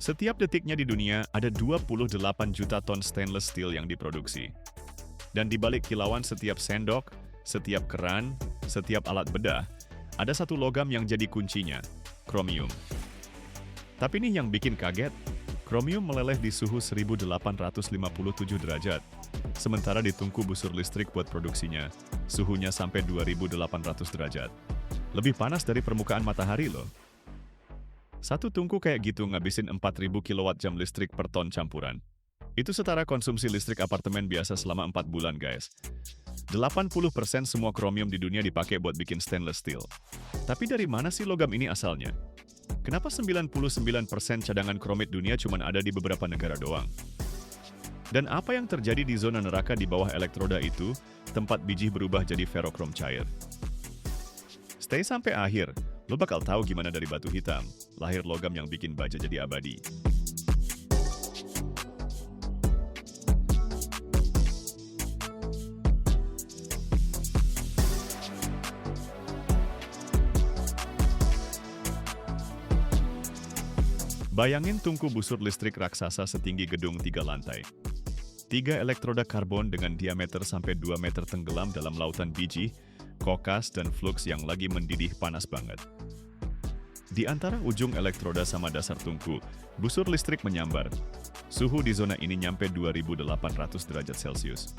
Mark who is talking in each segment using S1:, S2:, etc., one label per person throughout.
S1: Setiap detiknya di dunia ada 28 juta ton stainless steel yang diproduksi. Dan di balik kilauan setiap sendok, setiap keran, setiap alat bedah, ada satu logam yang jadi kuncinya, kromium. Tapi nih yang bikin kaget, kromium meleleh di suhu 1857 derajat, sementara di tungku busur listrik buat produksinya, suhunya sampai 2800 derajat. Lebih panas dari permukaan matahari loh. Satu tungku kayak gitu ngabisin 4000 kWh listrik per ton campuran. Itu setara konsumsi listrik apartemen biasa selama 4 bulan, guys. 80% semua kromium di dunia dipakai buat bikin stainless steel. Tapi dari mana sih logam ini asalnya? Kenapa 99% cadangan kromit dunia cuma ada di beberapa negara doang? Dan apa yang terjadi di zona neraka di bawah elektroda itu, tempat biji berubah jadi ferrokrom cair? Stay sampai akhir, lo bakal tahu gimana dari batu hitam, lahir logam yang bikin baja jadi abadi. Bayangin tungku busur listrik raksasa setinggi gedung 3 lantai. 3 elektroda karbon dengan diameter sampai 2 meter tenggelam dalam lautan biji, kokas, dan flux yang lagi mendidih panas banget. Di antara ujung elektroda sama dasar tungku, busur listrik menyambar. Suhu di zona ini nyampe 2800 derajat Celcius.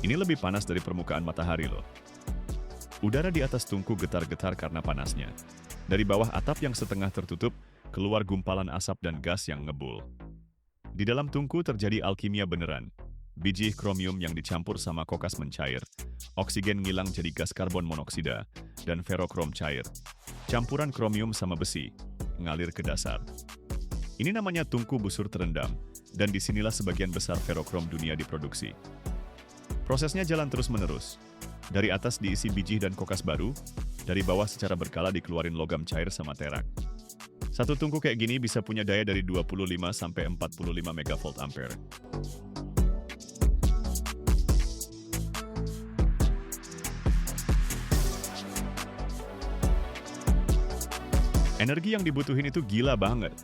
S1: Ini lebih panas dari permukaan matahari loh. Udara di atas tungku getar-getar karena panasnya. Dari bawah atap yang setengah tertutup, keluar gumpalan asap dan gas yang ngebul. Di dalam tungku terjadi alkimia beneran. Biji kromium yang dicampur sama kokas mencair, oksigen ngilang jadi gas karbon monoksida, dan ferrokrom cair. Campuran kromium sama besi, ngalir ke dasar. Ini namanya tungku busur terendam, dan disinilah sebagian besar ferrokrom dunia diproduksi. Prosesnya jalan terus-menerus. Dari atas diisi biji dan kokas baru, dari bawah secara berkala dikeluarin logam cair sama terak. Satu tungku kayak gini bisa punya daya dari 25 sampai 45 megavolt ampere. Energi yang dibutuhin itu gila banget.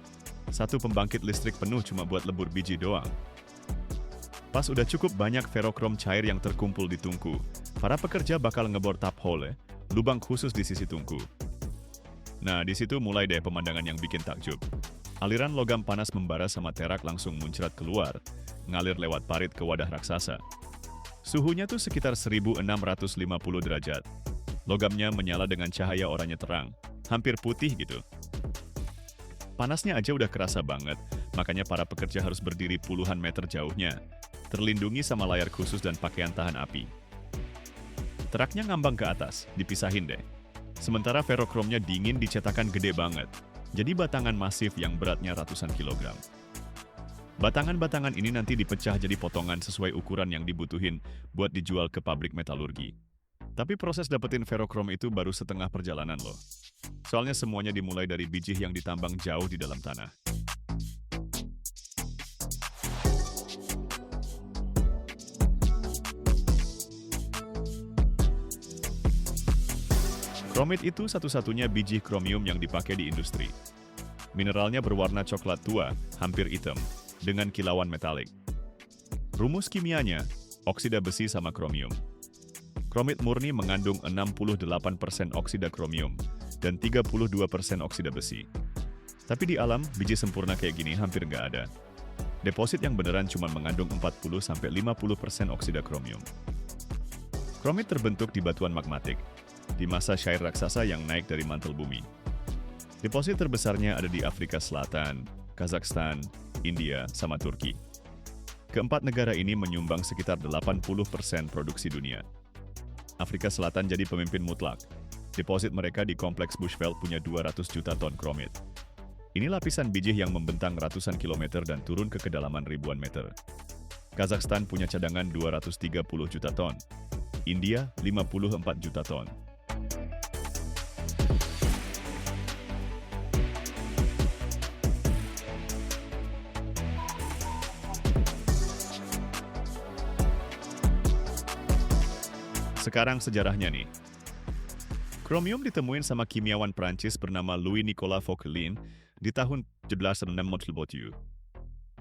S1: Satu pembangkit listrik penuh cuma buat lebur biji doang. Pas udah cukup banyak ferrokrom cair yang terkumpul di tungku, para pekerja bakal ngebor tap hole, lubang khusus di sisi tungku. Nah, di situ mulai deh pemandangan yang bikin takjub. Aliran logam panas membara sama terak langsung muncrat keluar, ngalir lewat parit ke wadah raksasa. Suhunya tuh sekitar 1650 derajat. Logamnya menyala dengan cahaya oranye terang, hampir putih gitu. Panasnya aja udah kerasa banget, makanya para pekerja harus berdiri puluhan meter jauhnya, terlindungi sama layar khusus dan pakaian tahan api. Teraknya ngambang ke atas, dipisahin deh. Sementara ferrokromnya dingin di cetakan gede banget, jadi batangan masif yang beratnya ratusan kilogram. Batangan-batangan ini nanti dipecah jadi potongan sesuai ukuran yang dibutuhin buat dijual ke pabrik metalurgi. Tapi proses dapetin ferrokrom itu baru setengah perjalanan loh. Soalnya semuanya dimulai dari biji yang ditambang jauh di dalam tanah. Kromit itu satu-satunya biji kromium yang dipakai di industri. Mineralnya berwarna coklat tua, hampir hitam, dengan kilauan metalik. Rumus kimianya, oksida besi sama kromium. Kromit murni mengandung 68% oksida kromium dan 32% oksida besi. Tapi di alam, biji sempurna kayak gini hampir nggak ada. Deposit yang beneran cuma mengandung 40-50% oksida kromium. Kromit terbentuk di batuan magmatik, di masa syair raksasa yang naik dari mantel bumi. Deposit terbesarnya ada di Afrika Selatan, Kazakhstan, India, sama Turki. Keempat negara ini menyumbang sekitar 80% produksi dunia. Afrika Selatan jadi pemimpin mutlak. Deposit mereka di kompleks Bushveld punya 200 juta ton kromit. Ini lapisan biji yang membentang ratusan kilometer dan turun ke kedalaman ribuan meter. Kazakhstan punya cadangan 230 juta ton. India 54 juta ton. Sekarang sejarahnya nih. Kromium ditemuin sama kimiawan Prancis bernama Louis Nicolas Vauquelin di tahun 1760.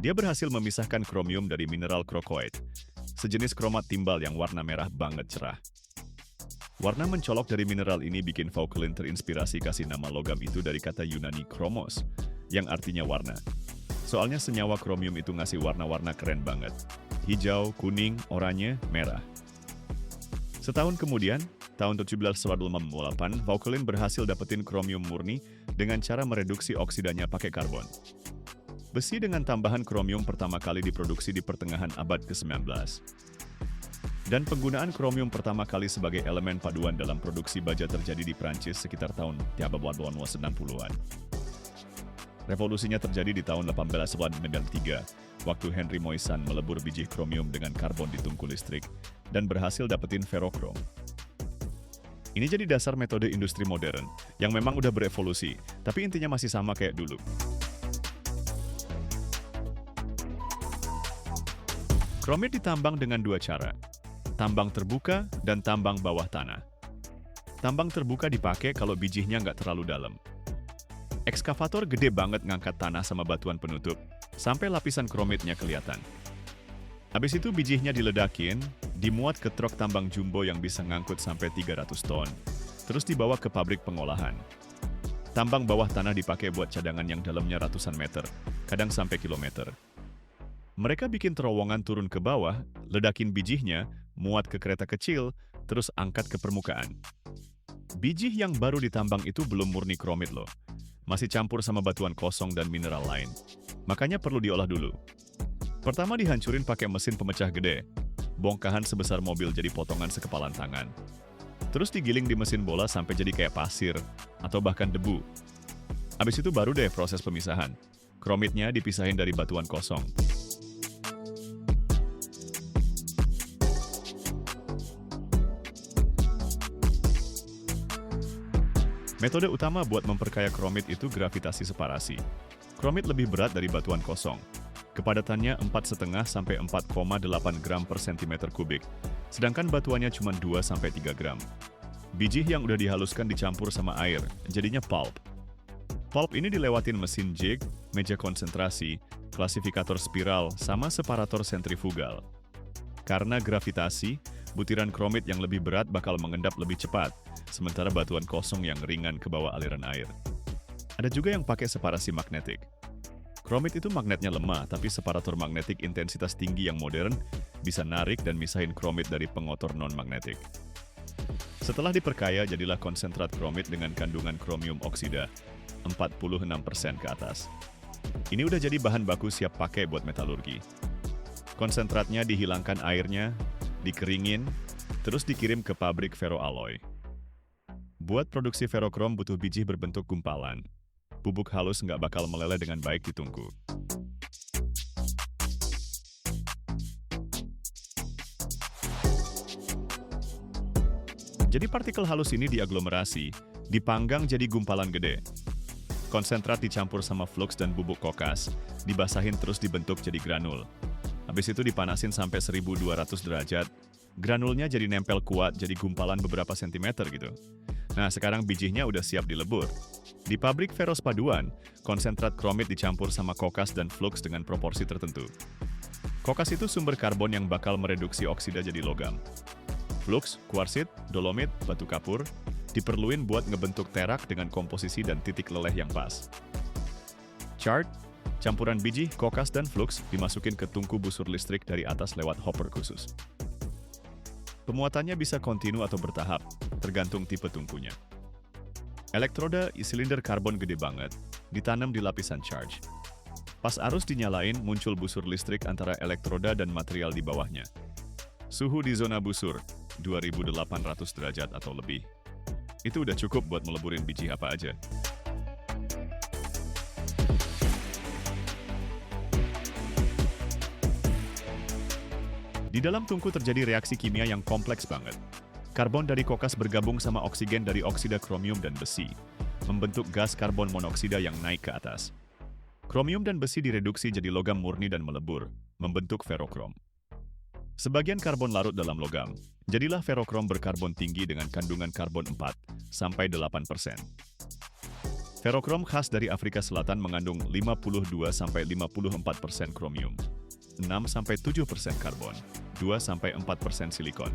S1: Dia berhasil memisahkan kromium dari mineral krokoid, sejenis kromat timbal yang warna merah banget cerah. Warna mencolok dari mineral ini bikin Vauquelin terinspirasi kasih nama logam itu dari kata Yunani chromos, yang artinya warna. Soalnya senyawa kromium itu ngasih warna-warna keren banget. Hijau, kuning, oranye, merah. Setahun kemudian, tahun 1758, Vauquelin berhasil dapetin kromium murni dengan cara mereduksi oksidanya pakai karbon. Besi dengan tambahan kromium pertama kali diproduksi di pertengahan abad ke-19. Dan penggunaan kromium pertama kali sebagai elemen paduan dalam produksi baja terjadi di Prancis sekitar tahun 1890-an. Revolusinya terjadi di tahun 1893, waktu Henry Moissan melebur biji kromium dengan karbon di tungku listrik dan berhasil dapetin ferokrom. Ini jadi dasar metode industri modern, yang memang udah berevolusi, tapi intinya masih sama kayak dulu. Kromit ditambang dengan dua cara, tambang terbuka dan tambang bawah tanah. Tambang terbuka dipakai kalau bijinya nggak terlalu dalam. Ekskavator gede banget ngangkat tanah sama batuan penutup, sampai lapisan kromitnya kelihatan. Habis itu bijinya diledakin, dimuat ke truk tambang jumbo yang bisa ngangkut sampai 300 ton, terus dibawa ke pabrik pengolahan. Tambang bawah tanah dipakai buat cadangan yang dalamnya ratusan meter, kadang sampai kilometer. Mereka bikin terowongan turun ke bawah, ledakin bijinya, muat ke kereta kecil, terus angkat ke permukaan. Biji yang baru ditambang itu belum murni kromit loh. Masih campur sama batuan kosong dan mineral lain. Makanya perlu diolah dulu. Pertama dihancurin pakai mesin pemecah gede. Bongkahan sebesar mobil jadi potongan sekepalan tangan. Terus digiling di mesin bola sampai jadi kayak pasir, atau bahkan debu. Habis itu baru deh proses pemisahan. Kromitnya dipisahin dari batuan kosong. Metode utama buat memperkaya kromit itu gravitasi separasi. Kromit lebih berat dari batuan kosong. Kepadatannya 4,5 sampai 4,8 gram per sentimeter kubik, sedangkan batuannya cuma 2 sampai 3 gram. Biji yang udah dihaluskan dicampur sama air, jadinya pulp. Pulp ini dilewatin mesin jig, meja konsentrasi, klasifikator spiral, sama separator sentrifugal. Karena gravitasi, butiran kromit yang lebih berat bakal mengendap lebih cepat, sementara batuan kosong yang ringan ke bawah aliran air. Ada juga yang pakai separasi magnetik. Kromit itu magnetnya lemah, tapi separator magnetik intensitas tinggi yang modern bisa narik dan misahin kromit dari pengotor non-magnetik. Setelah diperkaya, jadilah konsentrat kromit dengan kandungan kromium oksida, 46% ke atas. Ini udah jadi bahan baku siap pakai buat metalurgi. Konsentratnya dihilangkan airnya, dikeringin, terus dikirim ke pabrik ferroalloy. Buat produksi ferokrom butuh biji berbentuk gumpalan. Bubuk halus nggak bakal meleleh dengan baik di tungku. Jadi partikel halus ini diaglomerasi, dipanggang jadi gumpalan gede. Konsentrat dicampur sama flux dan bubuk kokas, dibasahin terus dibentuk jadi granul. Habis itu dipanasin sampai 1200 derajat, granulnya jadi nempel kuat jadi gumpalan beberapa sentimeter gitu. Nah, sekarang bijinya udah siap dilebur. Di pabrik feros paduan, konsentrat kromit dicampur sama kokas dan flux dengan proporsi tertentu. Kokas itu sumber karbon yang bakal mereduksi oksida jadi logam. Flux, kuarsit, dolomit, batu kapur, diperluin buat ngebentuk terak dengan komposisi dan titik leleh yang pas. Chart, campuran biji, kokas, dan flux dimasukin ke tungku busur listrik dari atas lewat hopper khusus. Pemuatannya bisa kontinu atau bertahap, tergantung tipe tungkunya. Elektroda silinder karbon gede banget, ditanam di lapisan charge. Pas arus dinyalain, muncul busur listrik antara elektroda dan material di bawahnya. Suhu di zona busur, 2800 derajat atau lebih. Itu udah cukup buat meleburin biji apa aja. Di dalam tungku terjadi reaksi kimia yang kompleks banget. Karbon dari kokas bergabung sama oksigen dari oksida kromium dan besi, membentuk gas karbon monoksida yang naik ke atas. Kromium dan besi direduksi jadi logam murni dan melebur, membentuk ferokrom. Sebagian karbon larut dalam logam, jadilah ferokrom berkarbon tinggi dengan kandungan karbon 4-8%. Ferokrom khas dari Afrika Selatan mengandung 52-54% kromium, 6-7% karbon, 2-4% silikon.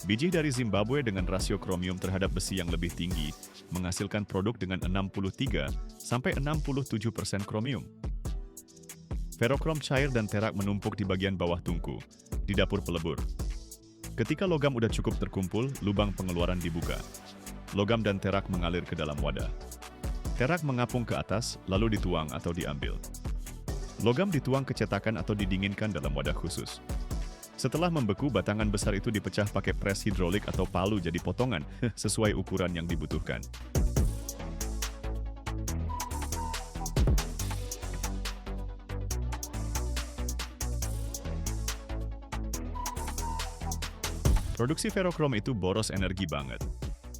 S1: Biji dari Zimbabwe dengan rasio kromium terhadap besi yang lebih tinggi menghasilkan produk dengan 63-67% kromium. Ferokrom cair dan terak menumpuk di bagian bawah tungku, di dapur pelebur. Ketika logam udah cukup terkumpul, lubang pengeluaran dibuka. Logam dan terak mengalir ke dalam wadah. Terak mengapung ke atas, lalu dituang atau diambil. Logam dituang ke cetakan atau didinginkan dalam wadah khusus. Setelah membeku, batangan besar itu dipecah pakai pres hidrolik atau palu jadi potongan, sesuai ukuran yang dibutuhkan. Produksi ferokrom itu boros energi banget.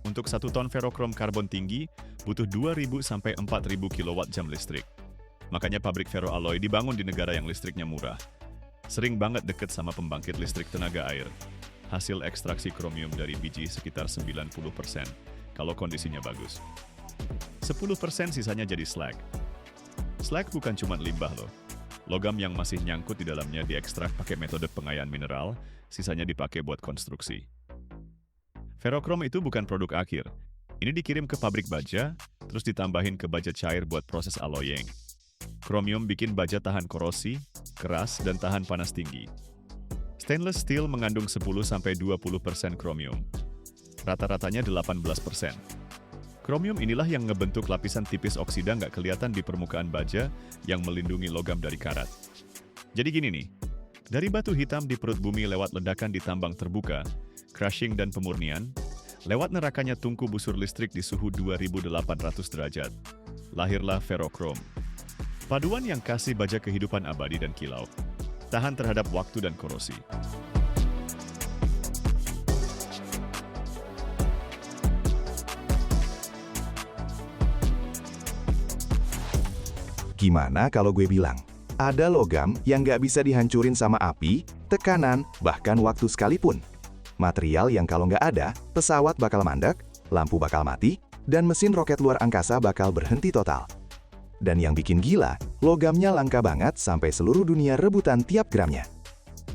S1: Untuk 1 ton ferokrom karbon tinggi, butuh 2.000-4.000 kWh listrik. Makanya pabrik ferroalloy dibangun di negara yang listriknya murah. Sering banget deket sama pembangkit listrik tenaga air. Hasil ekstraksi kromium dari biji sekitar 90%, kalau kondisinya bagus. 10% sisanya jadi slag. Slag bukan cuma limbah loh. Logam yang masih nyangkut di dalamnya diekstrak pakai metode pengayaan mineral, sisanya dipakai buat konstruksi. Ferokrom itu bukan produk akhir. Ini dikirim ke pabrik baja, terus ditambahin ke baja cair buat proses alloying. Kromium bikin baja tahan korosi, keras, dan tahan panas tinggi. Stainless steel mengandung 10-20% kromium. Rata-ratanya 18%. Kromium inilah yang ngebentuk lapisan tipis oksida nggak kelihatan di permukaan baja yang melindungi logam dari karat. Jadi gini nih, dari batu hitam di perut bumi lewat ledakan di tambang terbuka, crushing dan pemurnian, lewat nerakanya tungku busur listrik di suhu 2800 derajat, lahirlah ferokrom. Paduan yang kasih baja kehidupan abadi dan kilau, tahan terhadap waktu dan korosi.
S2: Gimana kalau gue bilang, ada logam yang nggak bisa dihancurin sama api, tekanan, bahkan waktu sekalipun. Material yang kalau nggak ada, pesawat bakal mandek, lampu bakal mati, dan mesin roket luar angkasa bakal berhenti total. Dan yang bikin gila, logamnya langka banget sampai seluruh dunia rebutan tiap gramnya.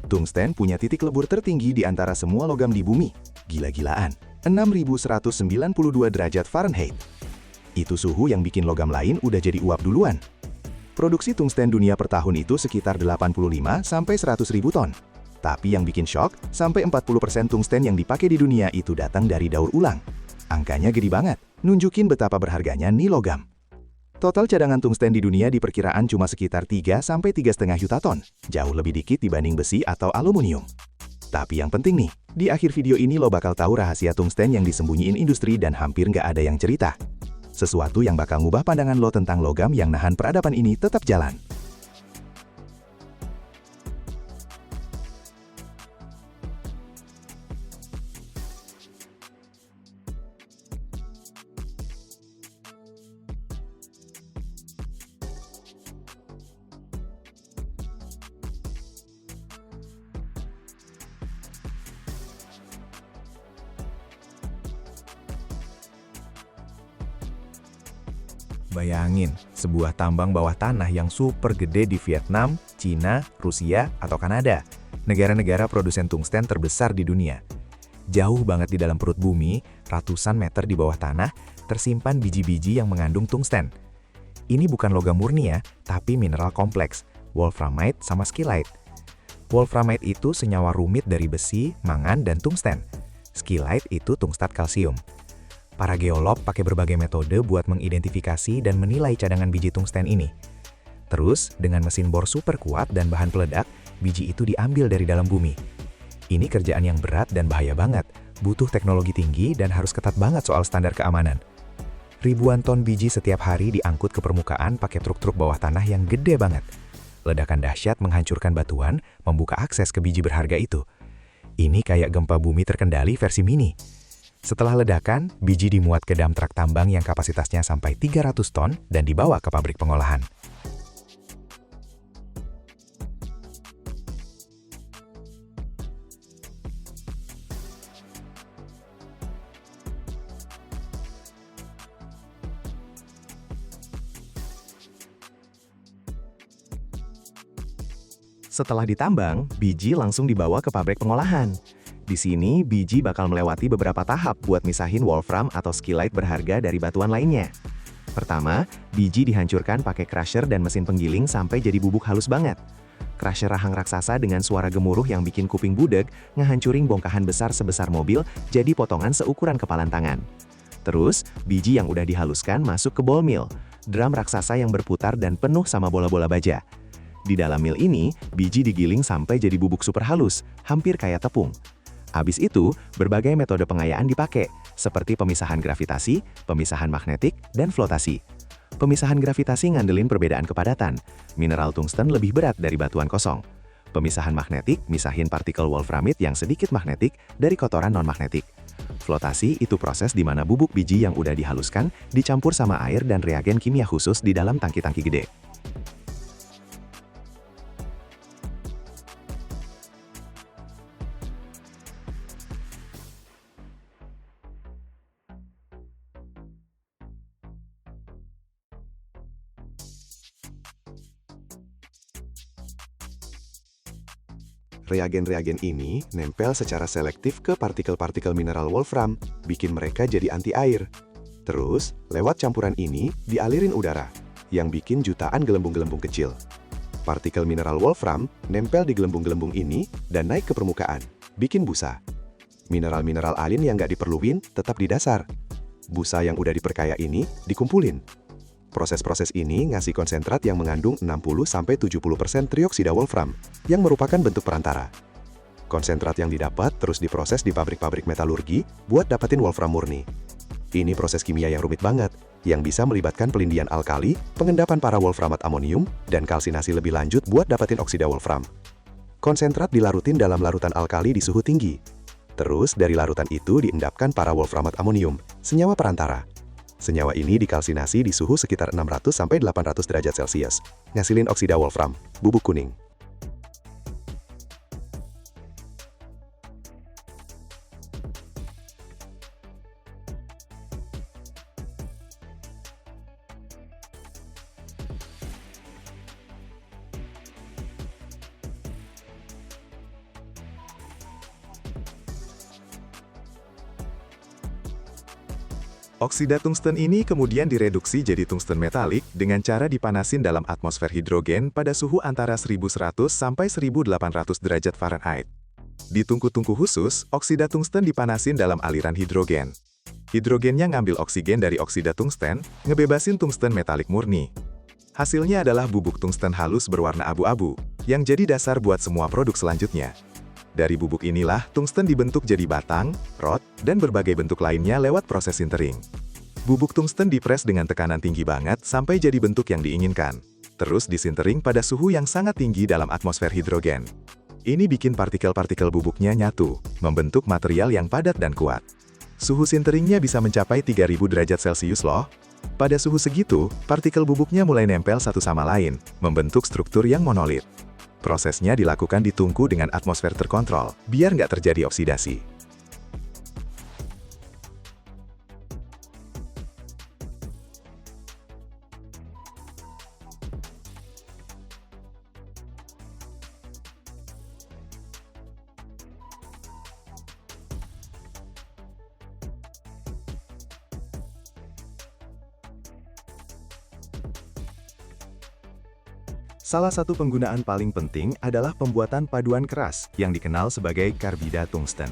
S2: Tungsten punya titik lebur tertinggi di antara semua logam di bumi. Gila-gilaan, 6.192 derajat Fahrenheit. Itu suhu yang bikin logam lain udah jadi uap duluan. Produksi tungsten dunia per tahun itu sekitar 85-100 ribu ton. Tapi yang bikin shock, sampai 40% tungsten yang dipakai di dunia itu datang dari daur ulang. Angkanya gede banget, nunjukin betapa berharganya nih logam. Total cadangan tungsten di dunia diperkiraan cuma sekitar 3-3,5 juta ton, jauh lebih dikit dibanding besi atau aluminium. Tapi yang penting nih, di akhir video ini lo bakal tahu rahasia tungsten yang disembunyiin industri dan hampir nggak ada yang cerita. Sesuatu yang bakal ngubah pandangan lo tentang logam yang nahan peradaban ini tetap jalan. Bayangin, sebuah tambang bawah tanah yang super gede di Vietnam, Cina, Rusia, atau Kanada. Negara-negara produsen tungsten terbesar di dunia. Jauh banget di dalam perut bumi, ratusan meter di bawah tanah, tersimpan biji-biji yang mengandung tungsten. Ini bukan logam murni ya, tapi mineral kompleks, wolframite sama skillite. Wolframite itu senyawa rumit dari besi, mangan, dan tungsten. Skillite itu tungstat kalsium. Para geolog pakai berbagai metode buat mengidentifikasi dan menilai cadangan biji tungsten ini. Terus, dengan mesin bor super kuat dan bahan peledak, biji itu diambil dari dalam bumi. Ini kerjaan yang berat dan bahaya banget, butuh teknologi tinggi dan harus ketat banget soal standar keamanan. Ribuan ton biji setiap hari diangkut ke permukaan pakai truk-truk bawah tanah yang gede banget. Ledakan dahsyat menghancurkan batuan, membuka akses ke biji berharga itu. Ini kayak gempa bumi terkendali versi mini. Setelah ledakan, biji dimuat ke dam truk tambang yang kapasitasnya sampai 300 ton dan dibawa ke pabrik pengolahan. Setelah ditambang, biji langsung dibawa ke pabrik pengolahan. Di sini, biji bakal melewati beberapa tahap buat misahin wolfram atau skillite berharga dari batuan lainnya. Pertama, biji dihancurkan pakai crusher dan mesin penggiling sampai jadi bubuk halus banget. Crusher rahang raksasa dengan suara gemuruh yang bikin kuping budeg, ngehancurin bongkahan besar sebesar mobil jadi potongan seukuran kepalan tangan. Terus, biji yang udah dihaluskan masuk ke ball mill, drum raksasa yang berputar dan penuh sama bola-bola baja. Di dalam mill ini, biji digiling sampai jadi bubuk super halus, hampir kayak tepung. Habis itu, berbagai metode pengayaan dipakai, seperti pemisahan gravitasi, pemisahan magnetik, dan flotasi. Pemisahan gravitasi ngandelin perbedaan kepadatan. Mineral tungsten lebih berat dari batuan kosong. Pemisahan magnetik misahin partikel wolframit yang sedikit magnetik dari kotoran non-magnetik. Flotasi itu proses di mana bubuk biji yang udah dihaluskan dicampur sama air dan reagen kimia khusus di dalam tangki-tangki gede. Reagen-reagen ini nempel secara selektif ke partikel-partikel mineral wolfram, bikin mereka jadi anti-air. Terus, lewat campuran ini, dialirin udara, yang bikin jutaan gelembung-gelembung kecil. Partikel mineral wolfram nempel di gelembung-gelembung ini dan naik ke permukaan, bikin busa. Mineral-mineral alin yang nggak diperluin tetap di dasar. Busa yang udah diperkaya ini dikumpulin. Proses-proses ini ngasih konsentrat yang mengandung 60-70% trioksida wolfram, yang merupakan bentuk perantara. Konsentrat yang didapat terus diproses di pabrik-pabrik metalurgi buat dapetin wolfram murni. Ini proses kimia yang rumit banget, yang bisa melibatkan pelindian alkali, pengendapan para wolframat amonium, dan kalsinasi lebih lanjut buat dapetin oksida wolfram. Konsentrat dilarutin dalam larutan alkali di suhu tinggi. Terus dari larutan itu diendapkan para wolframat amonium, senyawa perantara. Senyawa ini dikalsinasi di suhu sekitar 600-800 derajat Celcius, ngasilin oksida wolfram, bubuk kuning.
S3: Oksida tungsten ini kemudian direduksi jadi tungsten metalik dengan cara dipanasin dalam atmosfer hidrogen pada suhu antara 1100 sampai 1800 derajat Fahrenheit. Di tungku-tungku khusus, oksida tungsten dipanasin dalam aliran hidrogen. Hidrogennya ngambil oksigen dari oksida tungsten, ngebebasin tungsten metalik murni. Hasilnya adalah bubuk tungsten halus berwarna abu-abu, yang jadi dasar buat semua produk selanjutnya. Dari bubuk inilah, tungsten dibentuk jadi batang, rod, dan berbagai bentuk lainnya lewat proses sintering. Bubuk tungsten dipres dengan tekanan tinggi banget sampai jadi bentuk yang diinginkan. Terus disintering pada suhu yang sangat tinggi dalam atmosfer hidrogen. Ini bikin partikel-partikel bubuknya nyatu, membentuk material yang padat dan kuat. Suhu sinteringnya bisa mencapai 3000 derajat Celcius loh. Pada suhu segitu, partikel bubuknya mulai nempel satu sama lain, membentuk struktur yang monolit. Prosesnya dilakukan di tungku dengan atmosfer terkontrol, biar nggak terjadi oksidasi.
S2: Salah satu penggunaan paling penting adalah pembuatan paduan keras yang dikenal sebagai karbida tungsten.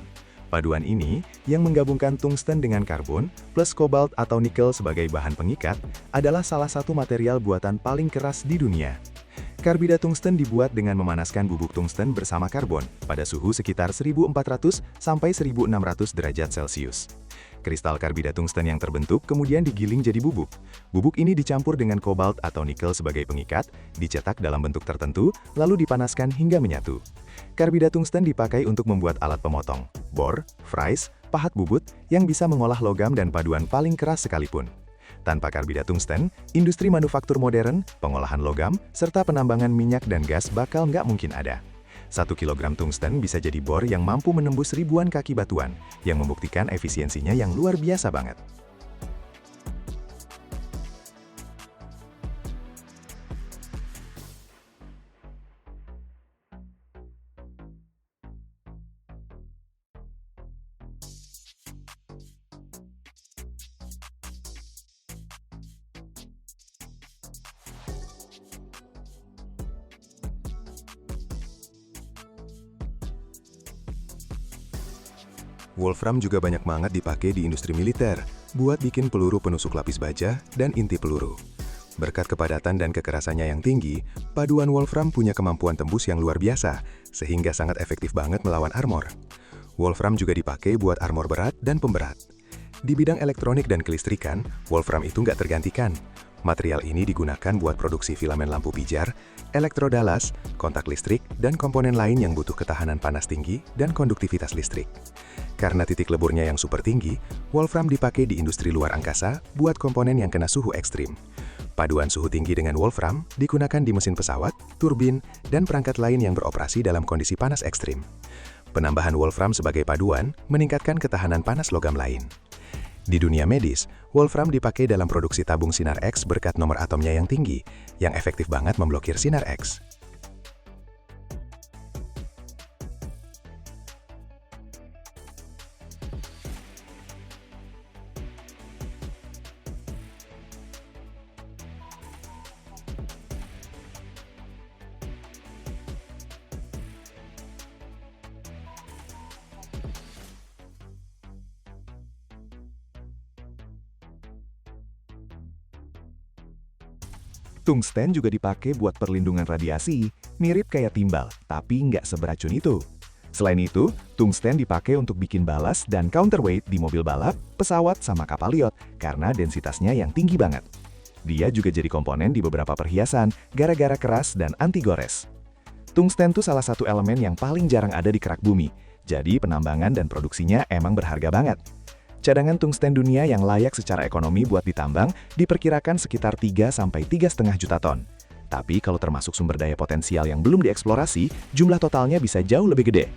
S2: Paduan ini, yang menggabungkan tungsten dengan karbon, plus kobalt atau nikel sebagai bahan pengikat, adalah salah satu material buatan paling keras di dunia. Karbida tungsten dibuat dengan memanaskan bubuk tungsten bersama karbon pada suhu sekitar 1400 sampai 1600 derajat Celcius. Kristal karbida tungsten yang terbentuk kemudian digiling jadi bubuk. Bubuk ini dicampur dengan kobalt atau nikel sebagai pengikat, dicetak dalam bentuk tertentu, lalu dipanaskan hingga menyatu. Karbida tungsten dipakai untuk membuat alat pemotong, bor, fries, pahat bubut, yang bisa mengolah logam dan paduan paling keras sekalipun. Tanpa karbida tungsten, industri manufaktur modern, pengolahan logam, serta penambangan minyak dan gas bakal nggak mungkin ada. 1 kilogram tungsten bisa jadi bor yang mampu menembus ribuan kaki batuan, yang membuktikan efisiensinya yang luar biasa banget.
S3: Wolfram juga banyak banget dipakai di industri militer, buat bikin peluru penusuk lapis baja dan inti peluru. Berkat kepadatan dan kekerasannya yang tinggi, paduan Wolfram punya kemampuan tembus yang luar biasa, sehingga sangat efektif banget melawan armor. Wolfram juga dipakai buat armor berat dan pemberat. Di bidang elektronik dan kelistrikan, Wolfram itu nggak tergantikan. Material ini digunakan buat produksi filamen lampu pijar, elektroda las, kontak listrik, dan komponen lain yang butuh ketahanan panas tinggi dan konduktivitas listrik. Karena titik leburnya yang super tinggi, Wolfram dipakai di industri luar angkasa buat komponen yang kena suhu ekstrim. Paduan suhu tinggi dengan Wolfram digunakan di mesin pesawat, turbin, dan perangkat lain yang beroperasi dalam kondisi panas ekstrim. Penambahan Wolfram sebagai paduan meningkatkan ketahanan panas logam lain. Di dunia medis, Wolfram dipakai dalam produksi tabung sinar X berkat nomor atomnya yang tinggi, yang efektif banget memblokir sinar X.
S2: Tungsten juga dipakai buat perlindungan radiasi, mirip kayak timbal, tapi nggak seberacun itu. Selain itu, tungsten dipakai untuk bikin balas dan counterweight di mobil balap, pesawat, sama kapal yacht karena densitasnya yang tinggi banget. Dia juga jadi komponen di beberapa perhiasan gara-gara keras dan anti gores. Tungsten tuh salah satu elemen yang paling jarang ada di kerak bumi, jadi penambangan dan produksinya emang berharga banget. Cadangan tungsten dunia yang layak secara ekonomi buat ditambang diperkirakan sekitar 3–3,5 juta ton. Tapi kalau termasuk sumber daya potensial yang belum dieksplorasi, jumlah totalnya bisa jauh lebih gede.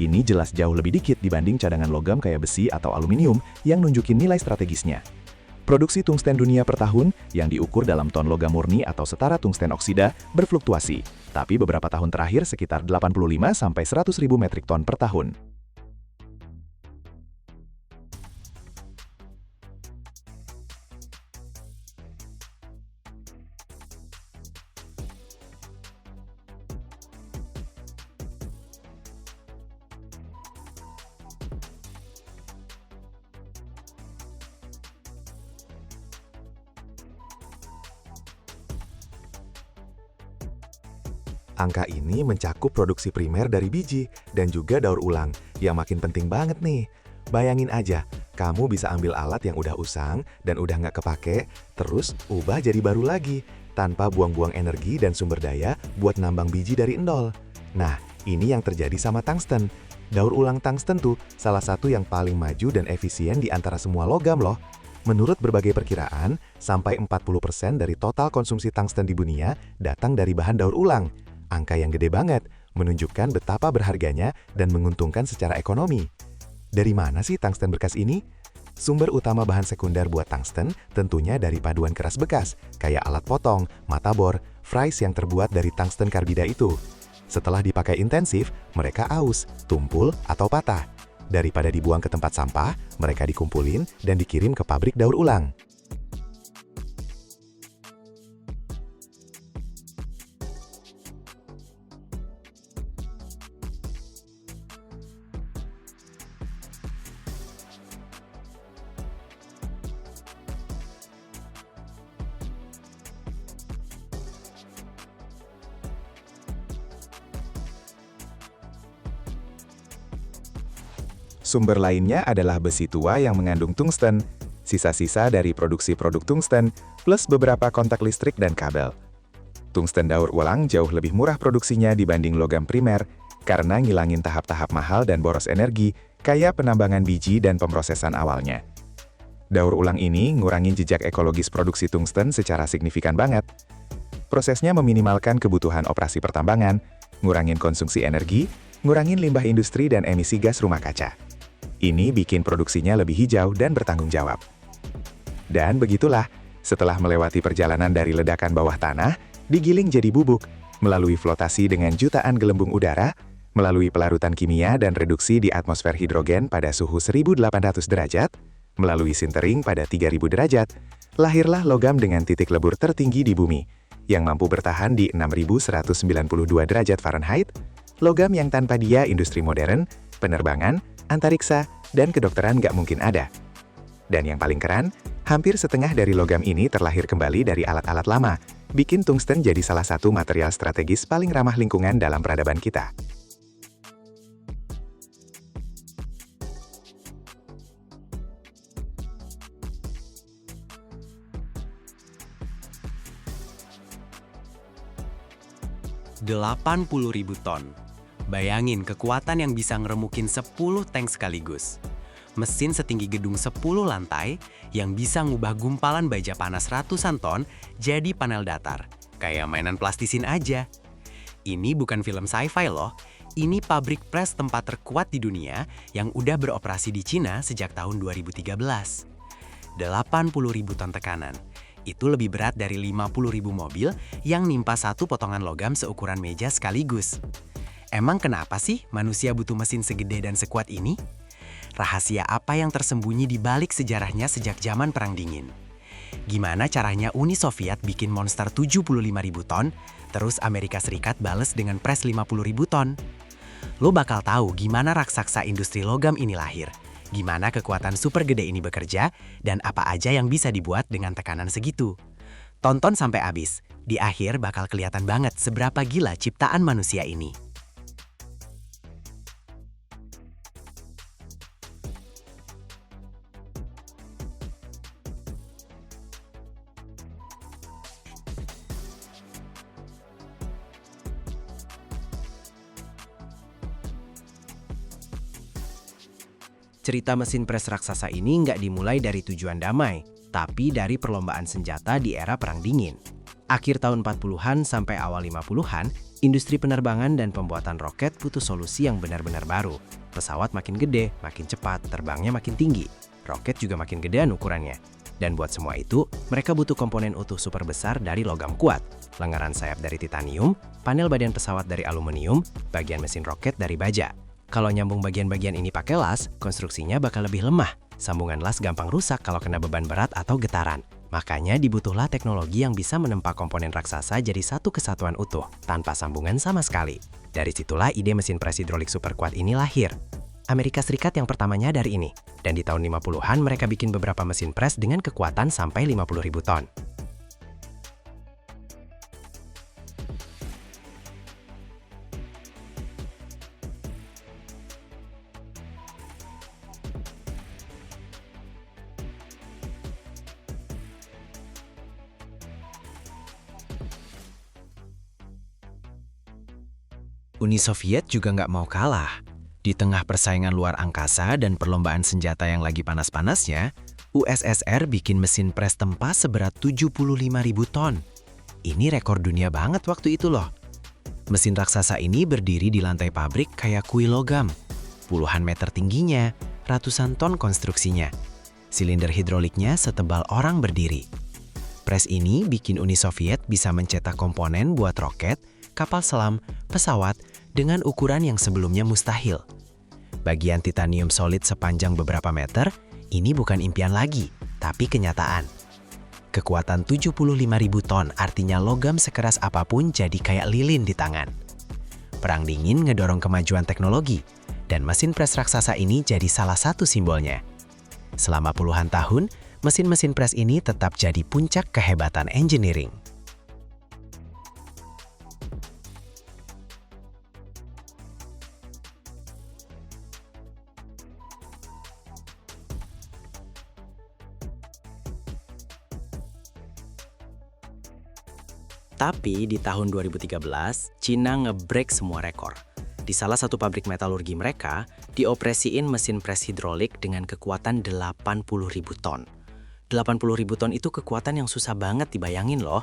S2: Ini jelas jauh lebih dikit dibanding cadangan logam kayak besi atau aluminium yang nunjukin nilai strategisnya. Produksi tungsten dunia per tahun yang diukur dalam ton logam murni atau setara tungsten oksida berfluktuasi, tapi beberapa tahun terakhir sekitar 85–100 ribu metrik ton per tahun.
S3: Angka ini mencakup produksi primer dari biji dan juga daur ulang, yang makin penting banget nih. Bayangin aja, kamu bisa ambil alat yang udah usang dan udah nggak kepake, terus ubah jadi baru lagi, tanpa buang-buang energi dan sumber daya buat nambang biji dari nol. Nah, ini yang terjadi sama tungsten. Daur ulang tungsten tuh salah satu yang paling maju dan efisien di antara semua logam loh. Menurut berbagai perkiraan, sampai 40% dari total konsumsi tungsten di dunia datang dari bahan daur ulang. Angka yang gede banget, menunjukkan betapa berharganya dan menguntungkan secara ekonomi. Dari mana sih tungsten bekas ini? Sumber utama bahan sekunder buat tungsten tentunya dari paduan keras bekas, kayak alat potong, mata bor, fries yang terbuat dari tungsten karbida itu. Setelah dipakai intensif, mereka aus, tumpul, atau patah. Daripada dibuang ke tempat sampah, mereka dikumpulin dan dikirim ke pabrik daur ulang.
S2: Sumber lainnya adalah besi tua yang mengandung tungsten, sisa-sisa dari produksi produk tungsten, plus beberapa kontak listrik dan kabel. Tungsten daur ulang jauh lebih murah produksinya dibanding logam primer, karena ngilangin tahap-tahap mahal dan boros energi, kayak penambangan biji dan pemrosesan awalnya. Daur ulang ini ngurangin jejak ekologis produksi tungsten secara signifikan banget. Prosesnya meminimalkan kebutuhan operasi pertambangan, ngurangin konsumsi energi, ngurangin limbah industri dan emisi gas rumah kaca. Ini bikin produksinya lebih hijau dan bertanggung jawab. Dan begitulah, setelah melewati perjalanan dari ledakan bawah tanah, digiling jadi bubuk, melalui flotasi dengan jutaan gelembung udara, melalui pelarutan kimia dan reduksi di atmosfer hidrogen pada suhu 1800 derajat, melalui sintering pada 3000 derajat, lahirlah logam dengan titik lebur tertinggi di bumi, yang mampu bertahan di 6192 derajat Fahrenheit, logam yang tanpa dia industri modern, penerbangan, antariksa, dan kedokteran nggak mungkin ada. Dan yang paling keren, hampir setengah dari logam ini terlahir kembali dari alat-alat lama, bikin tungsten jadi salah satu material strategis paling ramah lingkungan dalam peradaban kita.
S4: $80.000 ton. Bayangin kekuatan yang bisa ngeremukin 10 tank sekaligus. Mesin setinggi gedung 10 lantai yang bisa ngubah gumpalan baja panas ratusan ton jadi panel datar. Kayak mainan plastisin aja. Ini bukan film sci-fi loh. Ini pabrik press tempat terkuat di dunia yang udah beroperasi di Cina sejak tahun 2013. 80.000 ton tekanan. Itu lebih berat dari 50.000 mobil yang nimpa satu potongan logam seukuran meja sekaligus. Emang kenapa sih manusia butuh mesin segede dan sekuat ini? Rahasia apa yang tersembunyi di balik sejarahnya sejak zaman Perang Dingin? Gimana caranya Uni Soviet bikin monster 75.000 ton, terus Amerika Serikat bales dengan press 50.000 ton? Lo bakal tahu gimana raksasa industri logam ini lahir. Gimana kekuatan super gede ini bekerja, dan apa aja yang bisa dibuat dengan tekanan segitu. Tonton sampai habis, di akhir bakal kelihatan banget seberapa gila ciptaan manusia ini. Cerita mesin pres raksasa ini nggak dimulai dari tujuan damai, tapi dari perlombaan senjata di era Perang Dingin. Akhir tahun 40-an sampai awal 50-an, industri penerbangan dan pembuatan roket butuh solusi yang benar-benar baru. Pesawat makin gede, makin cepat, terbangnya makin tinggi. Roket juga makin gedean ukurannya. Dan buat semua itu, mereka butuh komponen utuh super besar dari logam kuat, lengaran sayap dari titanium, panel badan pesawat dari aluminium, bagian mesin roket dari baja. Kalau nyambung bagian-bagian ini pakai las, konstruksinya bakal lebih lemah. Sambungan las gampang rusak kalau kena beban berat atau getaran. Makanya dibutuhlah teknologi yang bisa menempa komponen raksasa jadi satu kesatuan utuh, tanpa sambungan sama sekali. Dari situlah ide mesin pres hidrolik super kuat ini lahir. Amerika Serikat yang pertamanya dari ini. Dan di tahun 50-an mereka bikin beberapa mesin pres dengan kekuatan sampai 50.000 ton. Uni Soviet juga nggak mau kalah. Di tengah persaingan luar angkasa dan perlombaan senjata yang lagi panas-panasnya, USSR bikin mesin pres tempa seberat 75.000 ton. Ini rekor dunia banget waktu itu loh. Mesin raksasa ini berdiri di lantai pabrik kayak kuil logam. Puluhan meter tingginya, ratusan ton konstruksinya. Silinder hidroliknya setebal orang berdiri. Pres ini bikin Uni Soviet bisa mencetak komponen buat roket, kapal selam, pesawat, dengan ukuran yang sebelumnya mustahil. Bagian titanium solid sepanjang beberapa meter, ini bukan impian lagi, tapi kenyataan. Kekuatan 75.000 ton artinya logam sekeras apapun jadi kayak lilin di tangan. Perang Dingin ngedorong kemajuan teknologi, dan mesin pres raksasa ini jadi salah satu simbolnya. Selama puluhan tahun, mesin-mesin pres ini tetap jadi puncak kehebatan engineering. Tapi di tahun 2013, Cina nge-break semua rekor. Di salah satu pabrik metalurgi mereka, dioperasiin mesin pres hidrolik dengan kekuatan 80.000 ton. 80.000 ton itu kekuatan yang susah banget dibayangin loh.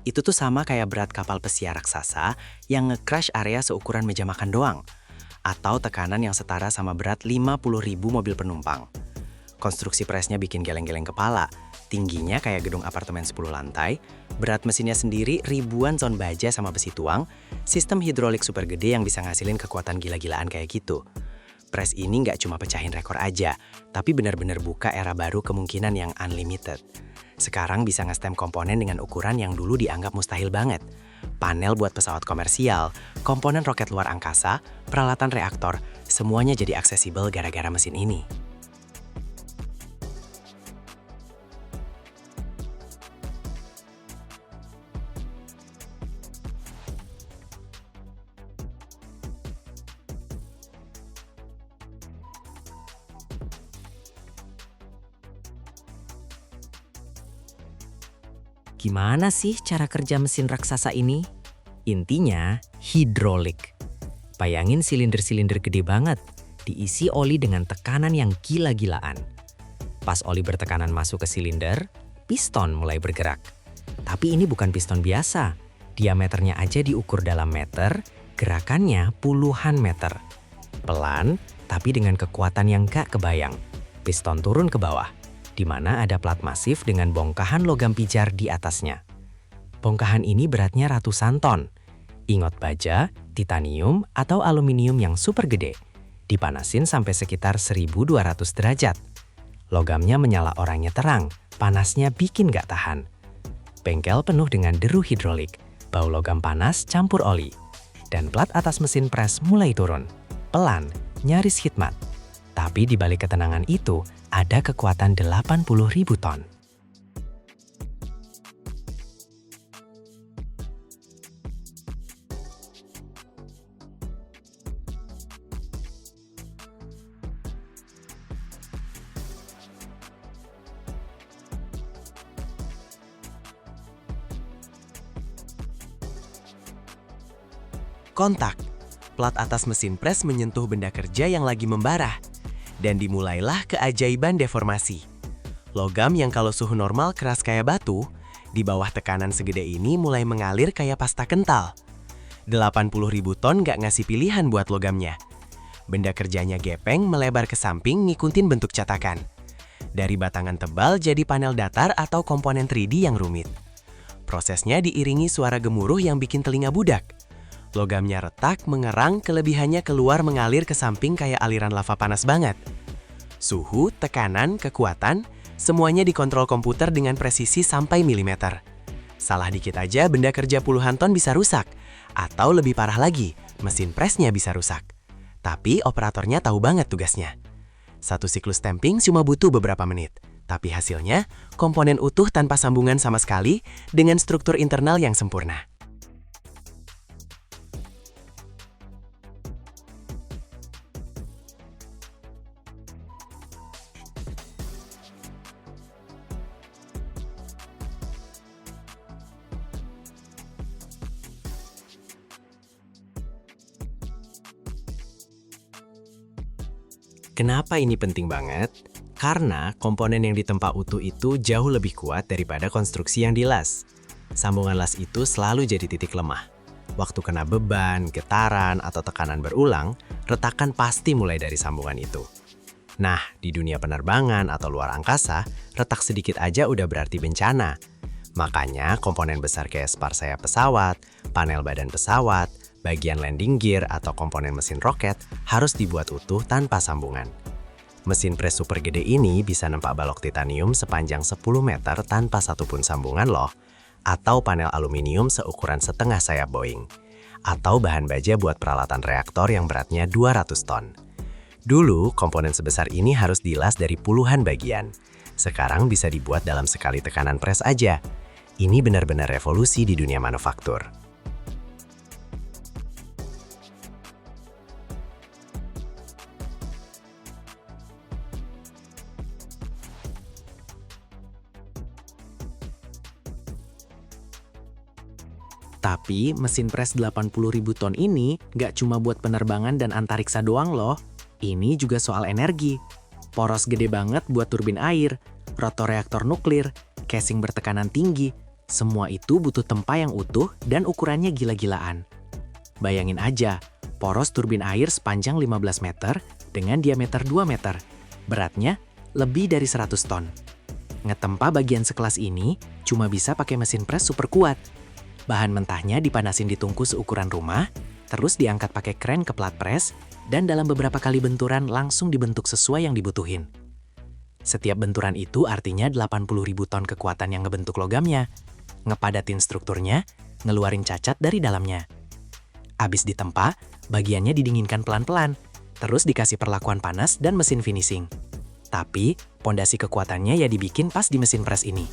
S4: Itu tuh sama kayak berat kapal pesiar raksasa yang nge-crash area seukuran meja makan doang. Atau tekanan yang setara sama berat 50.000 mobil penumpang. Konstruksi presnya bikin geleng-geleng kepala. Tingginya kayak gedung apartemen 10 lantai, berat mesinnya sendiri ribuan ton baja sama besi tuang, sistem hidrolik super gede yang bisa ngasilin kekuatan gila-gilaan kayak gitu. Pres ini nggak cuma pecahin rekor aja, tapi benar-benar buka era baru kemungkinan yang unlimited. Sekarang bisa nge-stem komponen dengan ukuran yang dulu dianggap mustahil banget. Panel buat pesawat komersial, komponen roket luar angkasa, peralatan reaktor, Semuanya jadi aksesibel gara-gara mesin ini.
S5: Gimana sih cara kerja mesin raksasa ini? Intinya, hidrolik. Bayangin silinder-silinder gede banget, diisi oli dengan tekanan yang gila-gilaan. Pas oli bertekanan masuk ke silinder, piston mulai bergerak. Tapi ini bukan piston biasa. Diameternya aja diukur dalam meter, gerakannya puluhan meter. Pelan, tapi dengan kekuatan yang gak kebayang. Piston turun ke bawah, di mana ada plat masif dengan bongkahan logam pijar di atasnya. Bongkahan ini beratnya ratusan ton. Ingot baja, titanium, atau aluminium yang super gede. Dipanasin sampai sekitar 1200 derajat. Logamnya menyala oranye terang, panasnya bikin gak tahan. Bengkel penuh dengan deru hidrolik, bau logam panas campur oli. Dan plat atas mesin pres mulai turun. Pelan, nyaris hikmat. Tapi di balik ketenangan itu, ada kekuatan 80.000 ton.
S4: Kontak. Plat atas mesin pres menyentuh benda kerja yang lagi membara. Dan dimulailah keajaiban deformasi. Logam yang kalau suhu normal keras kayak batu, di bawah tekanan segede ini mulai mengalir kayak pasta kental. 80.000 ton gak ngasih pilihan buat logamnya. Benda kerjanya gepeng melebar ke samping ngikutin bentuk cetakan. Dari batangan tebal jadi panel datar atau komponen 3D yang rumit. Prosesnya diiringi suara gemuruh yang bikin telinga budak. Logamnya retak, mengerang, kelebihannya keluar mengalir ke samping kayak aliran lava panas banget. Suhu, tekanan, kekuatan, semuanya dikontrol komputer dengan presisi sampai milimeter. Salah dikit aja benda kerja puluhan ton bisa rusak. Atau lebih parah lagi, mesin presnya bisa rusak. Tapi operatornya tahu banget tugasnya. Satu siklus stamping cuma butuh beberapa menit. Tapi hasilnya, komponen utuh tanpa sambungan sama sekali dengan struktur internal yang sempurna.
S5: Kenapa ini penting banget? Karena komponen yang ditempa utuh itu jauh lebih kuat daripada konstruksi yang dilas. Sambungan las itu selalu jadi titik lemah. Waktu kena beban, getaran, atau tekanan berulang, retakan pasti mulai dari sambungan itu. Nah, di dunia penerbangan atau luar angkasa, retak sedikit aja udah berarti bencana. Makanya komponen besar kayak spar sayap pesawat, panel badan pesawat, bagian landing gear atau komponen mesin roket harus dibuat utuh tanpa sambungan. Mesin pres super gede ini bisa nempak balok titanium sepanjang 10 meter tanpa satupun sambungan loh. Atau panel aluminium seukuran setengah sayap Boeing. Atau bahan baja buat peralatan reaktor yang beratnya 200 ton. Dulu, komponen sebesar ini harus dilas dari puluhan bagian. Sekarang bisa dibuat dalam sekali tekanan pres aja. Ini benar-benar revolusi di dunia manufaktur.
S4: Tapi mesin pres 80.000 ton ini nggak cuma buat penerbangan dan antariksa doang loh. Ini juga soal energi. Poros gede banget buat turbin air, rotor reaktor nuklir, casing bertekanan tinggi. Semua itu butuh tempa yang utuh dan ukurannya gila-gilaan. Bayangin aja, poros turbin air sepanjang 15 meter dengan diameter 2 meter. Beratnya lebih dari 100 ton. Ngetempa bagian sekelas ini cuma bisa pakai mesin pres super kuat. Bahan mentahnya dipanasin di tungku seukuran rumah, terus diangkat pakai kren ke plat pres, dan dalam beberapa kali benturan langsung dibentuk sesuai yang dibutuhin. Setiap benturan itu artinya 80.000 ton kekuatan yang ngebentuk logamnya, ngepadatin strukturnya, ngeluarin cacat dari dalamnya. Abis ditempa, bagiannya didinginkan pelan-pelan, terus dikasih perlakuan panas dan mesin finishing. Tapi, pondasi kekuatannya ya dibikin pas di mesin pres ini.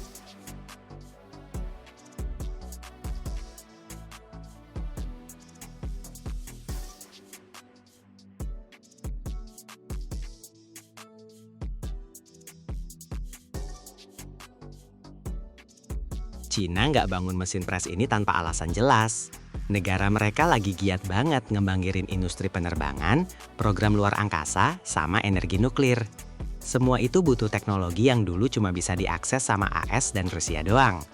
S4: Cina nggak bangun mesin pres ini tanpa alasan jelas. Negara mereka lagi giat banget ngembangirin industri penerbangan, program luar angkasa, sama energi nuklir. Semua itu butuh teknologi yang dulu cuma bisa diakses sama AS dan Rusia doang.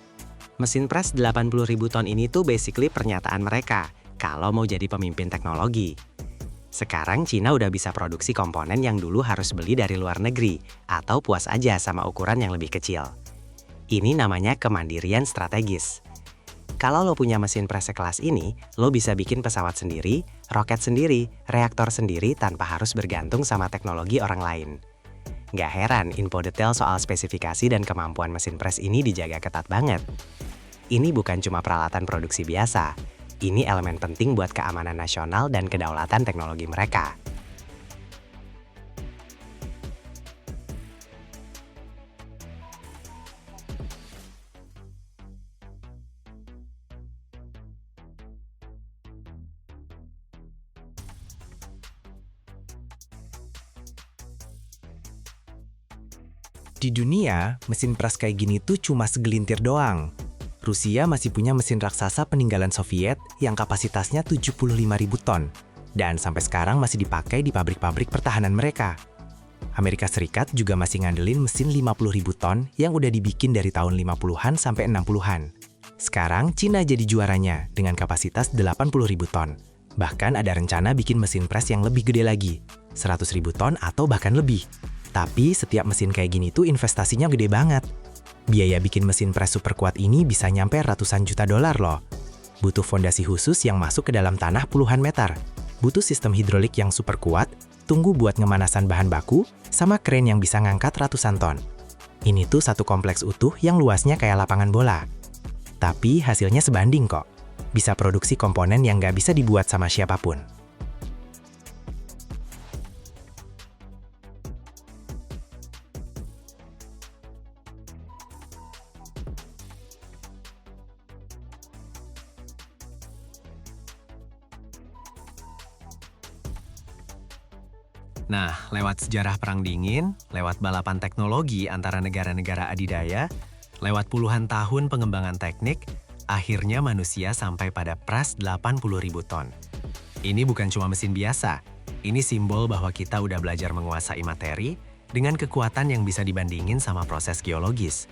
S4: Mesin pres 80.000 ton ini tuh basically pernyataan mereka kalau mau jadi pemimpin teknologi. Sekarang Cina udah bisa produksi komponen yang dulu harus beli dari luar negeri atau puas aja sama ukuran yang lebih kecil. Ini namanya kemandirian strategis. Kalau lo punya mesin pres sekelas ini, lo bisa bikin pesawat sendiri, roket sendiri, reaktor sendiri tanpa harus bergantung sama teknologi orang lain. Nggak heran info detail soal spesifikasi dan kemampuan mesin pres ini dijaga ketat banget. Ini bukan cuma peralatan produksi biasa, ini elemen penting buat keamanan nasional dan kedaulatan teknologi mereka. Di dunia, mesin pres kayak gini tuh cuma segelintir doang. Rusia masih punya mesin raksasa peninggalan Soviet yang kapasitasnya 75.000 ton, dan sampai sekarang masih dipakai di pabrik-pabrik pertahanan mereka. Amerika Serikat juga masih ngandelin mesin 50.000 ton yang udah dibikin dari tahun 50-an sampai 60-an. Sekarang Cina jadi juaranya dengan kapasitas 80.000 ton. Bahkan ada rencana bikin mesin pres yang lebih gede lagi, 100.000 ton atau bahkan lebih. Tapi setiap mesin kayak gini tuh investasinya gede banget. Biaya bikin mesin pres super kuat ini bisa nyampe ratusan juta dolar loh. Butuh fondasi khusus yang masuk ke dalam tanah puluhan meter. Butuh sistem hidrolik yang super kuat, tunggu buat ngemanasan bahan baku, sama kren yang bisa ngangkat ratusan ton. Ini tuh satu kompleks utuh yang luasnya kayak lapangan bola. Tapi hasilnya sebanding kok. Bisa produksi komponen yang nggak bisa dibuat sama siapapun. Nah, lewat sejarah Perang Dingin, lewat balapan teknologi antara negara-negara adidaya, lewat puluhan tahun pengembangan teknik, akhirnya manusia sampai pada pres 80.000 ton. Ini bukan cuma mesin biasa, ini simbol bahwa kita udah belajar menguasai materi dengan kekuatan yang bisa dibandingin sama proses geologis.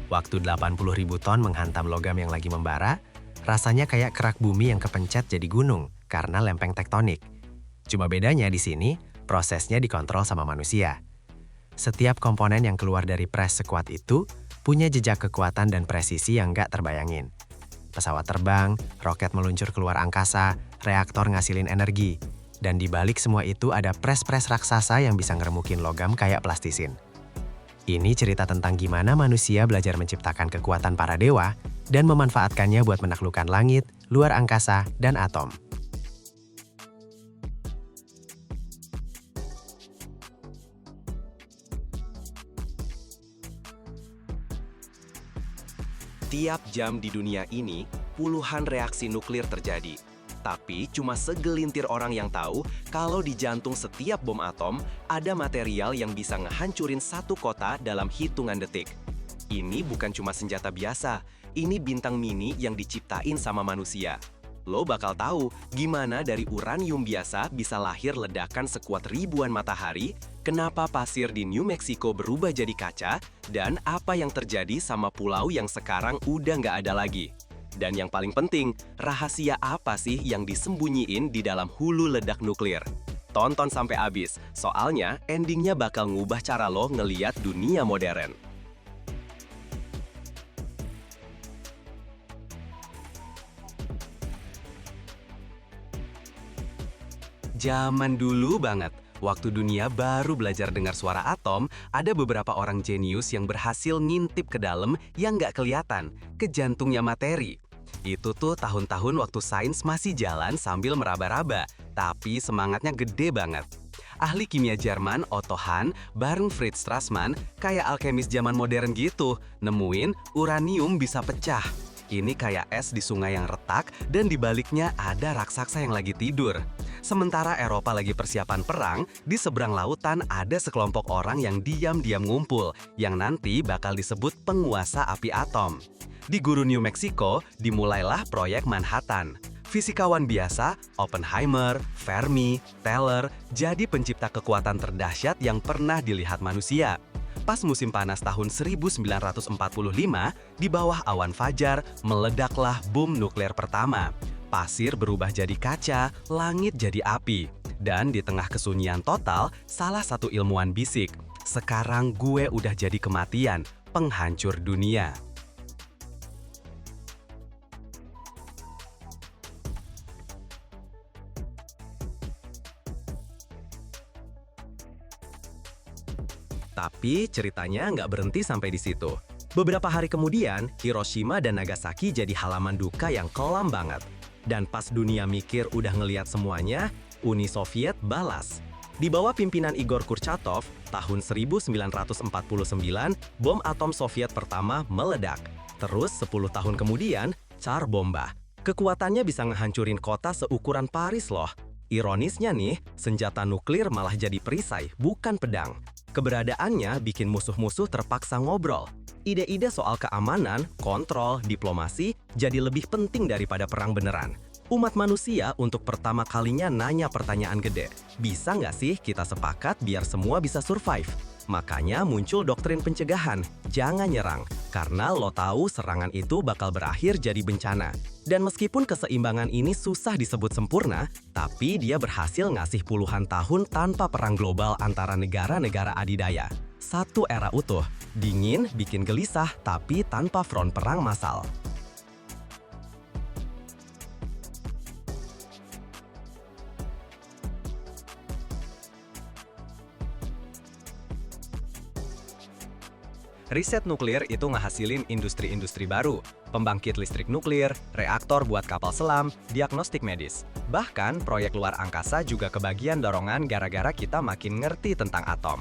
S4: Waktu 80.000 ton menghantam logam yang lagi membara, rasanya kayak kerak bumi yang kepencet jadi gunung karena lempeng tektonik. Cuma bedanya di sini, prosesnya dikontrol sama manusia. Setiap komponen yang keluar dari pres sekuat itu punya jejak kekuatan dan presisi yang nggak terbayangin. Pesawat terbang, roket meluncur keluar angkasa, reaktor ngasilin energi. Dan di balik semua itu ada pres-pres raksasa yang bisa ngeremukin logam kayak plastisin. Ini cerita tentang gimana manusia belajar menciptakan kekuatan para dewa dan memanfaatkannya buat menaklukkan langit, luar angkasa, dan atom.
S6: Tiap jam di dunia ini, puluhan reaksi nuklir terjadi. Tapi cuma segelintir orang yang tahu kalau di jantung setiap bom atom ada material yang bisa ngehancurin satu kota dalam hitungan detik. Ini bukan cuma senjata biasa, ini bintang mini yang diciptain sama manusia. Lo bakal tahu gimana dari uranium biasa bisa lahir ledakan sekuat ribuan matahari, kenapa pasir di New Mexico berubah jadi kaca, dan apa yang terjadi sama pulau yang sekarang udah nggak ada lagi. Dan yang paling penting, rahasia apa sih yang disembunyiin di dalam hulu ledak nuklir? Tonton sampai habis, soalnya endingnya bakal ngubah cara lo ngeliat dunia modern. Zaman dulu banget, waktu dunia baru belajar dengar suara atom, ada beberapa orang jenius yang berhasil ngintip ke dalam yang nggak kelihatan, ke jantungnya materi. Itu tuh tahun-tahun waktu sains masih jalan sambil meraba-raba, tapi semangatnya gede banget. Ahli kimia Jerman Otto Hahn bareng Fritz Strassmann kayak alkemis zaman modern gitu, nemuin uranium bisa pecah. Ini kayak es di sungai yang retak dan di baliknya ada raksasa yang lagi tidur. Sementara Eropa lagi persiapan perang, di seberang lautan ada sekelompok orang yang diam-diam ngumpul, yang nanti bakal disebut penguasa api atom. Di gurun New Mexico, dimulailah proyek Manhattan. Fisikawan biasa, Oppenheimer, Fermi, Teller, jadi pencipta kekuatan terdahsyat yang pernah dilihat manusia. Pas musim panas tahun 1945, di bawah awan fajar, meledaklah bom nuklir pertama. Pasir berubah jadi kaca, langit jadi api. Dan di tengah kesunyian total, salah satu ilmuwan bisik, "Sekarang gue udah jadi kematian, penghancur dunia." Tapi ceritanya nggak berhenti sampai di situ. Beberapa hari kemudian, Hiroshima dan Nagasaki jadi halaman duka yang kelam banget. Dan pas dunia mikir udah ngeliat semuanya, Uni Soviet balas. Di bawah pimpinan Igor Kurchatov, tahun 1949, bom atom Soviet pertama meledak. Terus 10 tahun kemudian, Tsar Bomba. Kekuatannya bisa ngehancurin kota seukuran Paris loh. Ironisnya nih, senjata nuklir malah jadi perisai, bukan pedang. Keberadaannya bikin musuh-musuh terpaksa ngobrol. Ide-ide soal keamanan, kontrol, diplomasi jadi lebih penting daripada perang beneran. Umat manusia untuk pertama kalinya nanya pertanyaan gede. Bisa nggak sih kita sepakat biar semua bisa survive? Makanya muncul doktrin pencegahan, jangan nyerang, karena lo tahu serangan itu bakal berakhir jadi bencana. Dan meskipun keseimbangan ini susah disebut sempurna, tapi dia berhasil ngasih puluhan tahun tanpa perang global antara negara-negara adidaya. Satu era utuh, dingin, bikin gelisah, tapi tanpa front perang massal. Riset nuklir itu ngehasilin industri-industri baru, pembangkit listrik nuklir, reaktor buat kapal selam, diagnostik medis. Bahkan, proyek luar angkasa juga kebagian dorongan gara-gara kita makin ngerti tentang atom.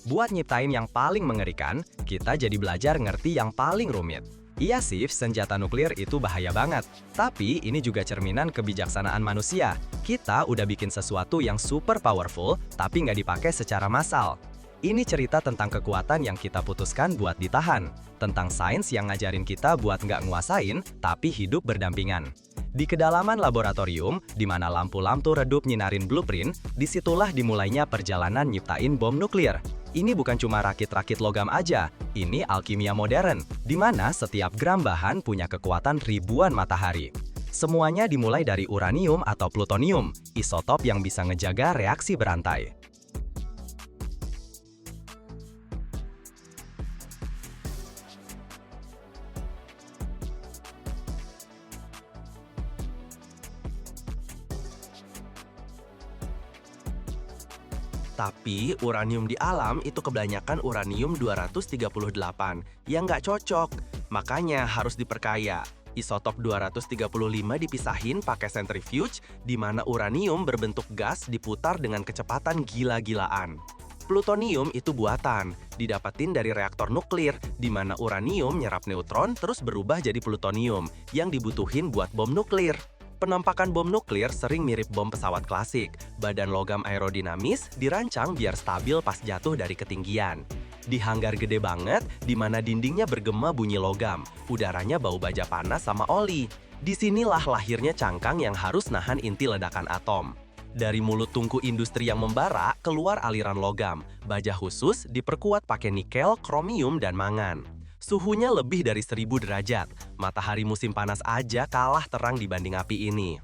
S6: Buat nyiptain yang paling mengerikan, kita jadi belajar ngerti yang paling rumit. Iya sih, senjata nuklir itu bahaya banget. Tapi ini juga cerminan kebijaksanaan manusia. Kita udah bikin sesuatu yang super powerful, tapi nggak dipakai secara massal. Ini cerita tentang kekuatan yang kita putuskan buat ditahan, tentang sains yang ngajarin kita buat nggak nguasain, tapi hidup berdampingan. Di kedalaman laboratorium, di mana lampu-lampu redup nyinarin blueprint, disitulah dimulainya perjalanan nyiptain bom nuklir. Ini bukan cuma rakit-rakit logam aja, ini alkimia modern, di mana setiap gram bahan punya kekuatan ribuan matahari. Semuanya dimulai dari uranium atau plutonium, isotop yang bisa ngejaga reaksi berantai. Tapi uranium di alam itu kebanyakan uranium 238 yang nggak cocok, makanya harus diperkaya. Isotop 235 dipisahin pakai centrifuge, di mana uranium berbentuk gas diputar dengan kecepatan gila-gilaan. Plutonium itu buatan, didapatin dari reaktor nuklir, di mana uranium nyerap neutron terus berubah jadi plutonium yang dibutuhin buat bom nuklir. Penampakan bom nuklir sering mirip bom pesawat klasik. Badan logam aerodinamis dirancang biar stabil pas jatuh dari ketinggian. Di hanggar gede banget, di mana dindingnya bergema bunyi logam, udaranya bau baja panas sama oli. Disinilah lahirnya cangkang yang harus nahan inti ledakan atom. Dari mulut tungku industri yang membara, keluar aliran logam. Baja khusus diperkuat pakai nikel, kromium, dan mangan. Suhunya lebih dari 1000 derajat. Matahari musim panas aja kalah terang dibanding api ini.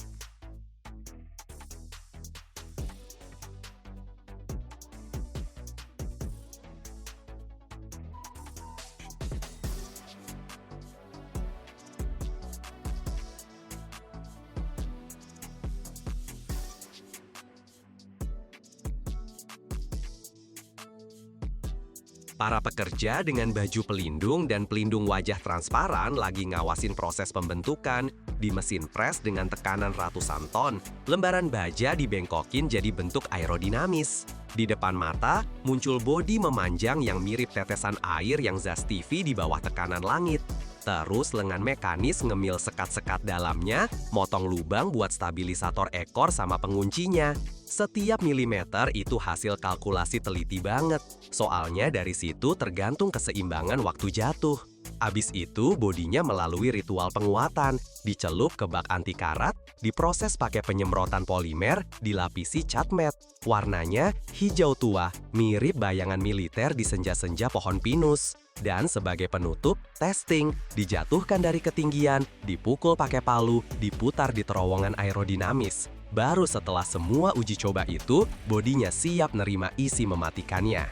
S6: Para pekerja dengan baju pelindung dan pelindung wajah transparan lagi ngawasin proses pembentukan. Di mesin pres dengan tekanan ratusan ton, lembaran baja dibengkokin jadi bentuk aerodinamis. Di depan mata, muncul bodi memanjang yang mirip tetesan air yang zas TV di bawah tekanan langit. Terus lengan mekanis ngemil sekat-sekat dalamnya, motong lubang buat stabilisator ekor sama penguncinya. Setiap milimeter itu hasil kalkulasi teliti banget. Soalnya dari situ tergantung keseimbangan waktu jatuh. Abis itu bodinya melalui ritual penguatan, dicelup ke bak anti karat, diproses pakai penyemprotan polimer, dilapisi cat matte. Warnanya hijau tua, mirip bayangan militer di senja-senja pohon pinus. Dan sebagai penutup, testing, dijatuhkan dari ketinggian, dipukul pakai palu, diputar di terowongan aerodinamis. Baru setelah semua uji coba itu, bodinya siap nerima isi mematikannya.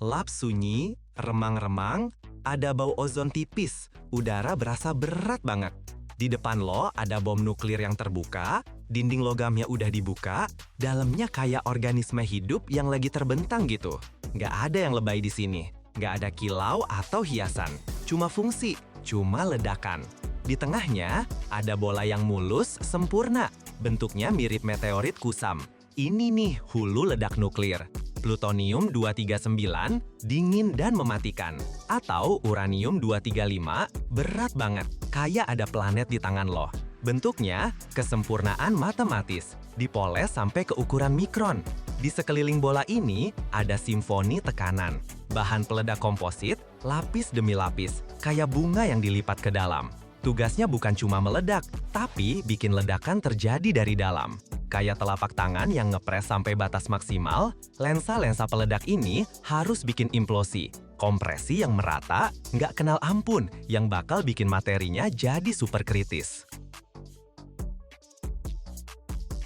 S6: Lap sunyi, remang-remang, ada bau ozon tipis, udara berasa berat banget. Di depan lo ada bom nuklir yang terbuka, dinding logamnya udah dibuka, dalamnya kayak organisme hidup yang lagi terbentang gitu. Nggak ada yang lebay di sini, nggak ada kilau atau hiasan, cuma fungsi, cuma ledakan. Di tengahnya ada bola yang mulus, sempurna, bentuknya mirip meteorit kusam. Ini nih hulu ledak nuklir. Plutonium-239, dingin dan mematikan. Atau uranium-235, berat banget, kayak ada planet di tangan lo. Bentuknya, kesempurnaan matematis, dipoles sampai ke ukuran mikron. Di sekeliling bola ini, ada simfoni tekanan. Bahan peledak komposit, lapis demi lapis, kayak bunga yang dilipat ke dalam. Tugasnya bukan cuma meledak, tapi bikin ledakan terjadi dari dalam. Kayak telapak tangan yang ngepres sampai batas maksimal, lensa-lensa peledak ini harus bikin implosi. Kompresi yang merata, nggak kenal ampun, yang bakal bikin materinya jadi super kritis.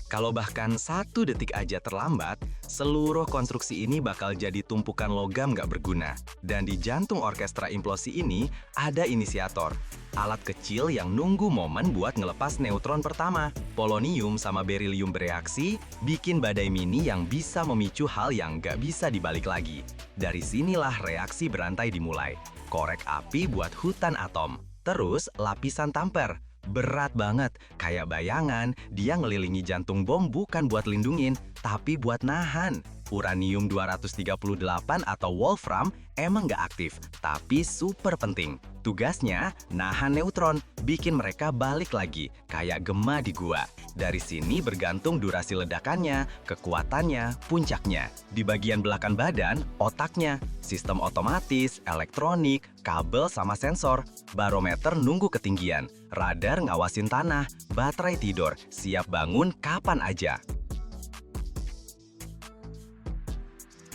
S6: Kalau bahkan 1 detik aja terlambat, seluruh konstruksi ini bakal jadi tumpukan logam nggak berguna. Dan di jantung orkestra implosi ini, ada inisiator. Alat kecil yang nunggu momen buat ngelepas neutron pertama. Polonium sama berilium bereaksi, bikin badai mini yang bisa memicu hal yang nggak bisa dibalik lagi. Dari sinilah reaksi berantai dimulai. Korek api buat hutan atom. Terus lapisan tamper. Berat banget, kayak bayangan, dia ngelilingi jantung bom bukan buat lindungin, tapi buat nahan. Uranium-238 atau wolfram emang nggak aktif, tapi super penting. Tugasnya, nahan neutron, bikin mereka balik lagi, kayak gema di gua. Dari sini bergantung durasi ledakannya, kekuatannya, puncaknya. Di bagian belakang badan, otaknya, sistem otomatis, elektronik, kabel sama sensor, barometer nunggu ketinggian, radar ngawasin tanah, baterai tidur, siap bangun kapan aja.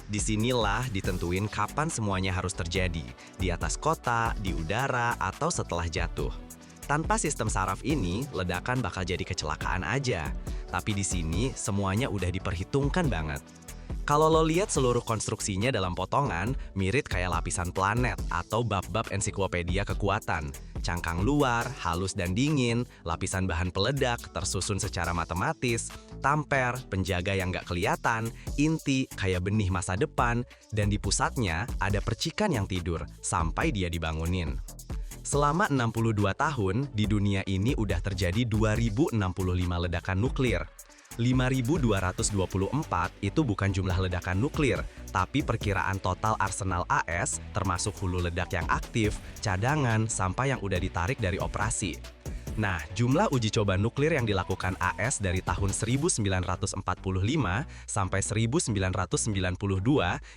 S6: Disinilah ditentuin kapan semuanya harus terjadi, di atas kota, di udara, atau setelah jatuh. Tanpa sistem saraf ini, ledakan bakal jadi kecelakaan aja. Tapi di sini, semuanya udah diperhitungkan banget. Kalau lo lihat seluruh konstruksinya dalam potongan, mirip kayak lapisan planet atau bab-bab ensiklopedia kekuatan. Cangkang luar, halus dan dingin, lapisan bahan peledak, tersusun secara matematis, tamper, penjaga yang nggak kelihatan, inti, kayak benih masa depan, dan di pusatnya ada percikan yang tidur, sampai dia dibangunin. Selama 62 tahun, di dunia ini udah terjadi 2065 ledakan nuklir. 5.224 itu bukan jumlah ledakan nuklir, tapi perkiraan total arsenal AS termasuk hulu ledak yang aktif, cadangan, sampai yang udah ditarik dari operasi. Nah, jumlah uji coba nuklir yang dilakukan AS dari tahun 1945 sampai 1992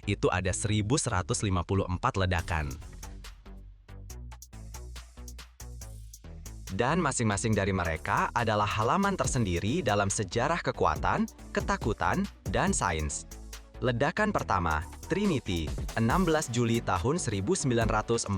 S6: itu ada 1.154 ledakan. Dan masing-masing dari mereka adalah halaman tersendiri dalam sejarah kekuatan, ketakutan, dan sains. Ledakan pertama, Trinity, 16 Juli tahun 1945,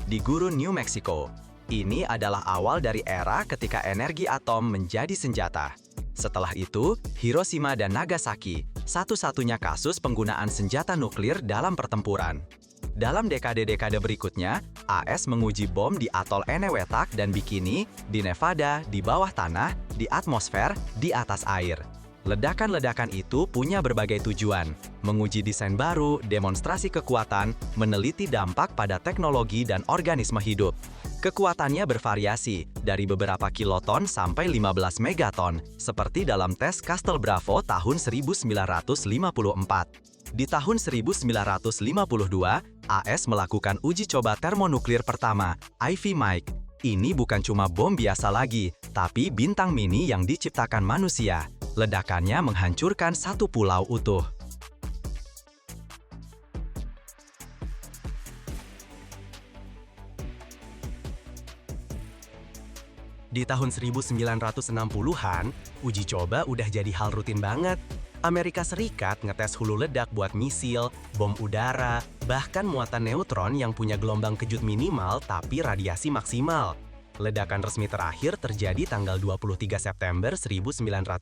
S6: di gurun New Mexico. Ini adalah awal dari era ketika energi atom menjadi senjata. Setelah itu, Hiroshima dan Nagasaki, satu-satunya kasus penggunaan senjata nuklir dalam pertempuran. Dalam dekade-dekade berikutnya, AS menguji bom di atol Enewetak dan Bikini, di Nevada, di bawah tanah, di atmosfer, di atas air. Ledakan-ledakan itu punya berbagai tujuan, menguji desain baru, demonstrasi kekuatan, meneliti dampak pada teknologi dan organisme hidup. Kekuatannya bervariasi, dari beberapa kiloton sampai 15 megaton, seperti dalam tes Castle Bravo tahun 1954. Di tahun 1952, AS melakukan uji coba termonuklir pertama, Ivy Mike. Ini bukan cuma bom biasa lagi, tapi bintang mini yang diciptakan manusia. Ledakannya menghancurkan satu pulau utuh. Di tahun 1960-an, uji coba udah jadi hal rutin banget. Amerika Serikat ngetes hulu ledak buat misil, bom udara, bahkan muatan neutron yang punya gelombang kejut minimal tapi radiasi maksimal. Ledakan resmi terakhir terjadi tanggal 23 September 1992.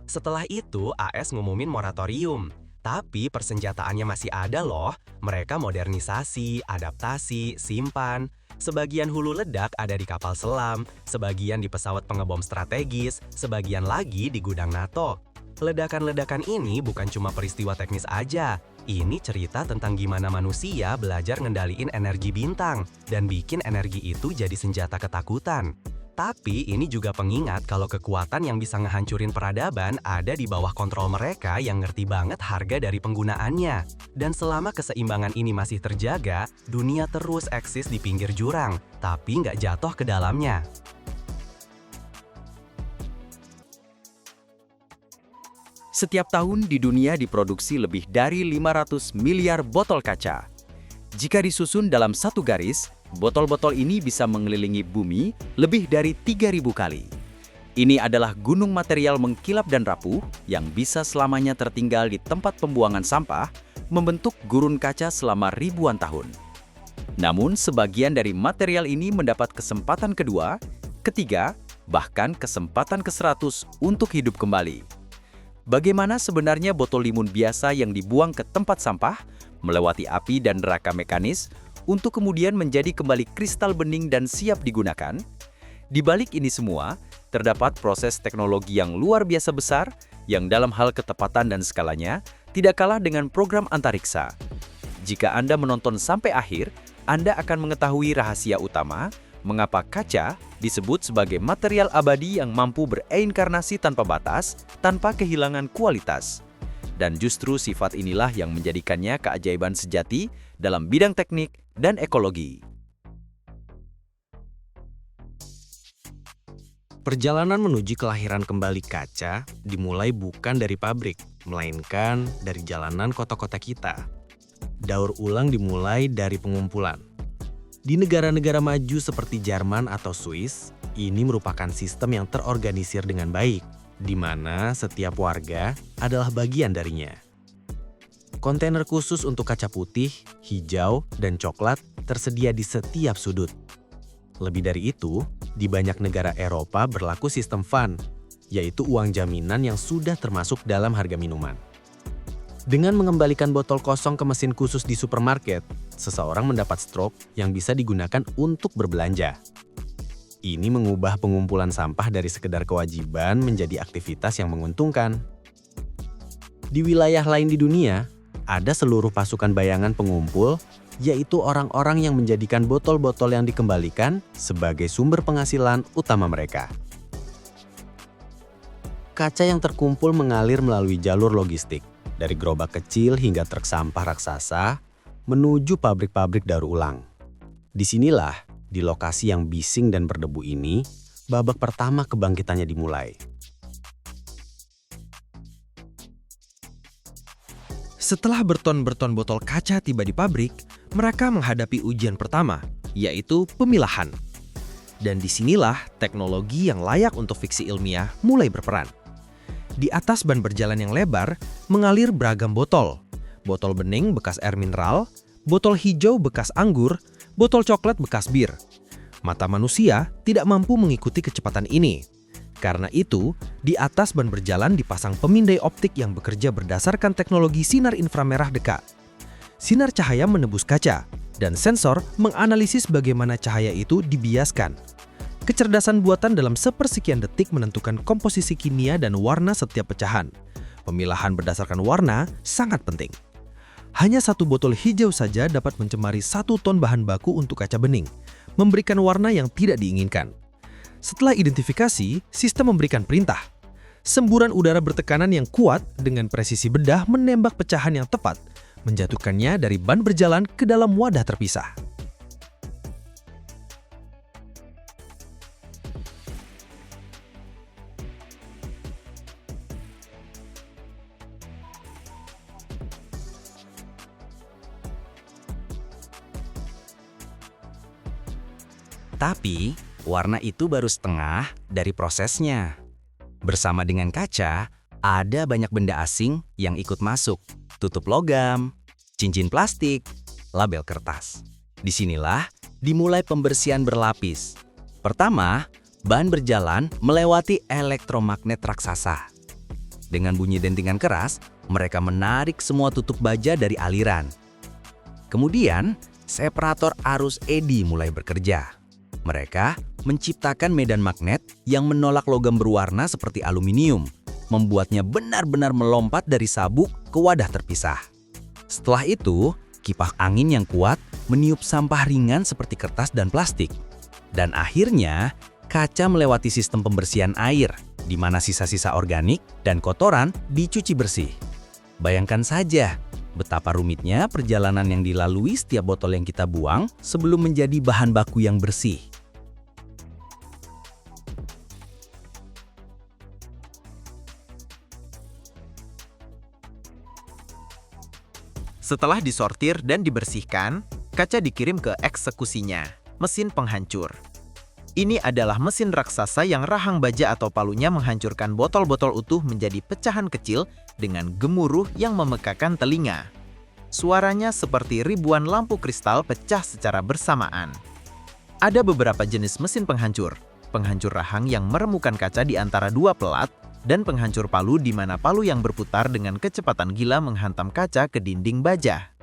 S6: Setelah itu, AS ngumumin moratorium. Tapi persenjataannya masih ada loh. Mereka modernisasi, adaptasi, simpan. Sebagian hulu ledak ada di kapal selam, sebagian di pesawat pengebom strategis, sebagian lagi di gudang NATO. Ledakan-ledakan ini bukan cuma peristiwa teknis aja. Ini cerita tentang gimana manusia belajar ngendaliin energi bintang dan bikin energi itu jadi senjata ketakutan. Tapi ini juga pengingat kalau kekuatan yang bisa ngehancurin peradaban ada di bawah kontrol mereka yang ngerti banget harga dari penggunaannya. Dan selama keseimbangan ini masih terjaga, dunia terus eksis di pinggir jurang, tapi nggak jatuh ke dalamnya.
S7: Setiap tahun di dunia diproduksi lebih dari 500 miliar botol kaca. Jika disusun dalam satu garis, botol-botol ini bisa mengelilingi bumi lebih dari 3.000 kali. Ini adalah gunung material mengkilap dan rapuh yang bisa selamanya tertinggal di tempat pembuangan sampah, membentuk gurun kaca selama ribuan tahun. Namun, sebagian dari material ini mendapat kesempatan kedua, ketiga, bahkan kesempatan ke-100 untuk hidup kembali. Bagaimana sebenarnya botol limun biasa yang dibuang ke tempat sampah, melewati api dan neraka mekanis, untuk kemudian menjadi kembali kristal bening dan siap digunakan? Di balik ini semua, terdapat proses teknologi yang luar biasa besar, yang dalam hal ketepatan dan skalanya, tidak kalah dengan program antariksa. Jika Anda menonton sampai akhir, Anda akan mengetahui rahasia utama, mengapa kaca disebut sebagai material abadi yang mampu bereinkarnasi tanpa batas, tanpa kehilangan kualitas. Dan justru sifat inilah yang menjadikannya keajaiban sejati dalam bidang teknik dan ekologi.
S4: Perjalanan menuju kelahiran kembali kaca dimulai bukan dari pabrik, melainkan dari jalanan kota-kota kita. Daur ulang dimulai dari pengumpulan. Di negara-negara maju seperti Jerman atau Swiss, ini merupakan sistem yang terorganisir dengan baik, di mana setiap warga adalah bagian darinya. Kontainer khusus untuk kaca putih, hijau, dan coklat tersedia di setiap sudut. Lebih dari itu, di banyak negara Eropa berlaku sistem FUN, yaitu uang jaminan yang sudah termasuk dalam harga minuman. Dengan mengembalikan botol kosong ke mesin khusus di supermarket, seseorang mendapat stroke yang bisa digunakan untuk berbelanja. Ini mengubah pengumpulan sampah dari sekedar kewajiban menjadi aktivitas yang menguntungkan. Di wilayah lain di dunia, ada seluruh pasukan bayangan pengumpul, yaitu orang-orang yang menjadikan botol-botol yang dikembalikan sebagai sumber penghasilan utama mereka. Kaca yang terkumpul mengalir melalui jalur logistik, dari gerobak kecil hingga truk sampah raksasa, menuju pabrik-pabrik daur ulang. Disinilah, di lokasi yang bising dan berdebu ini, babak pertama kebangkitannya dimulai.
S8: Setelah berton-berton botol kaca tiba di pabrik, mereka menghadapi ujian pertama, yaitu pemilahan. Dan disinilah teknologi yang layak untuk fiksi ilmiah mulai berperan. Di atas ban berjalan yang lebar, mengalir beragam botol. Botol bening bekas air mineral, botol hijau bekas anggur, botol coklat bekas bir. Mata manusia tidak mampu mengikuti kecepatan ini. Karena itu, di atas ban berjalan dipasang pemindai optik yang bekerja berdasarkan teknologi sinar inframerah dekat. Sinar cahaya menembus kaca, dan sensor menganalisis bagaimana cahaya itu dibiaskan. Kecerdasan buatan dalam sepersekian detik menentukan komposisi kimia dan warna setiap pecahan. Pemilahan berdasarkan warna sangat penting. Hanya satu botol hijau saja dapat mencemari 1 ton bahan baku untuk kaca bening, memberikan warna yang tidak diinginkan. Setelah identifikasi, sistem memberikan perintah. Semburan udara bertekanan yang kuat dengan presisi bedah menembak pecahan yang tepat, menjatuhkannya dari ban berjalan ke dalam wadah terpisah.
S4: Tapi, warna itu baru setengah dari prosesnya. Bersama dengan kaca, ada banyak benda asing yang ikut masuk. Tutup logam, cincin plastik, label kertas. Disinilah dimulai pembersihan berlapis. Pertama, ban berjalan melewati elektromagnet raksasa. Dengan bunyi dentingan keras, mereka menarik semua tutup baja dari aliran. Kemudian, separator arus eddy mulai bekerja. Mereka menciptakan medan magnet yang menolak logam berwarna seperti aluminium, membuatnya benar-benar melompat dari sabuk ke wadah terpisah. Setelah itu, kipas angin yang kuat meniup sampah ringan seperti kertas dan plastik. Dan akhirnya, kaca melewati sistem pembersihan air, di mana sisa-sisa organik dan kotoran dicuci bersih. Bayangkan saja, betapa rumitnya perjalanan yang dilalui setiap botol yang kita buang sebelum menjadi bahan baku yang bersih.
S9: Setelah disortir dan dibersihkan, kaca dikirim ke eksekusinya, mesin penghancur. Ini adalah mesin raksasa yang rahang baja atau palunya menghancurkan botol-botol utuh menjadi pecahan kecil dengan gemuruh yang memekakan telinga. Suaranya seperti ribuan lampu kristal pecah secara bersamaan. Ada beberapa jenis mesin penghancur. Penghancur rahang yang meremukan kaca di antara 2 pelat, dan penghancur palu di mana palu yang berputar dengan kecepatan gila menghantam kaca ke dinding baja.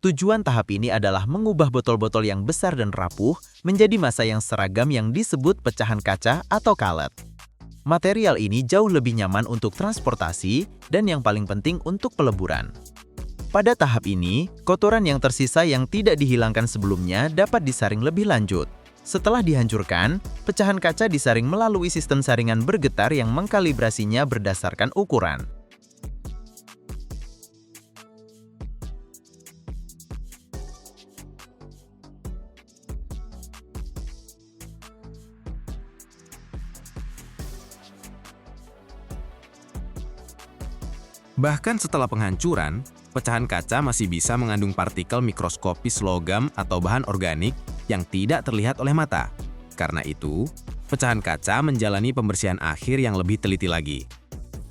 S9: Tujuan tahap ini adalah mengubah botol-botol yang besar dan rapuh menjadi massa yang seragam yang disebut pecahan kaca atau cullet. Material ini jauh lebih nyaman untuk transportasi dan yang paling penting untuk peleburan. Pada tahap ini, kotoran yang tersisa yang tidak dihilangkan sebelumnya dapat disaring lebih lanjut. Setelah dihancurkan, pecahan kaca disaring melalui sistem saringan bergetar yang mengkalibrasinya berdasarkan ukuran.
S10: Bahkan setelah penghancuran, pecahan kaca masih bisa mengandung partikel mikroskopis logam atau bahan organik yang tidak terlihat oleh mata. Karena itu, pecahan kaca menjalani pembersihan akhir yang lebih teliti lagi.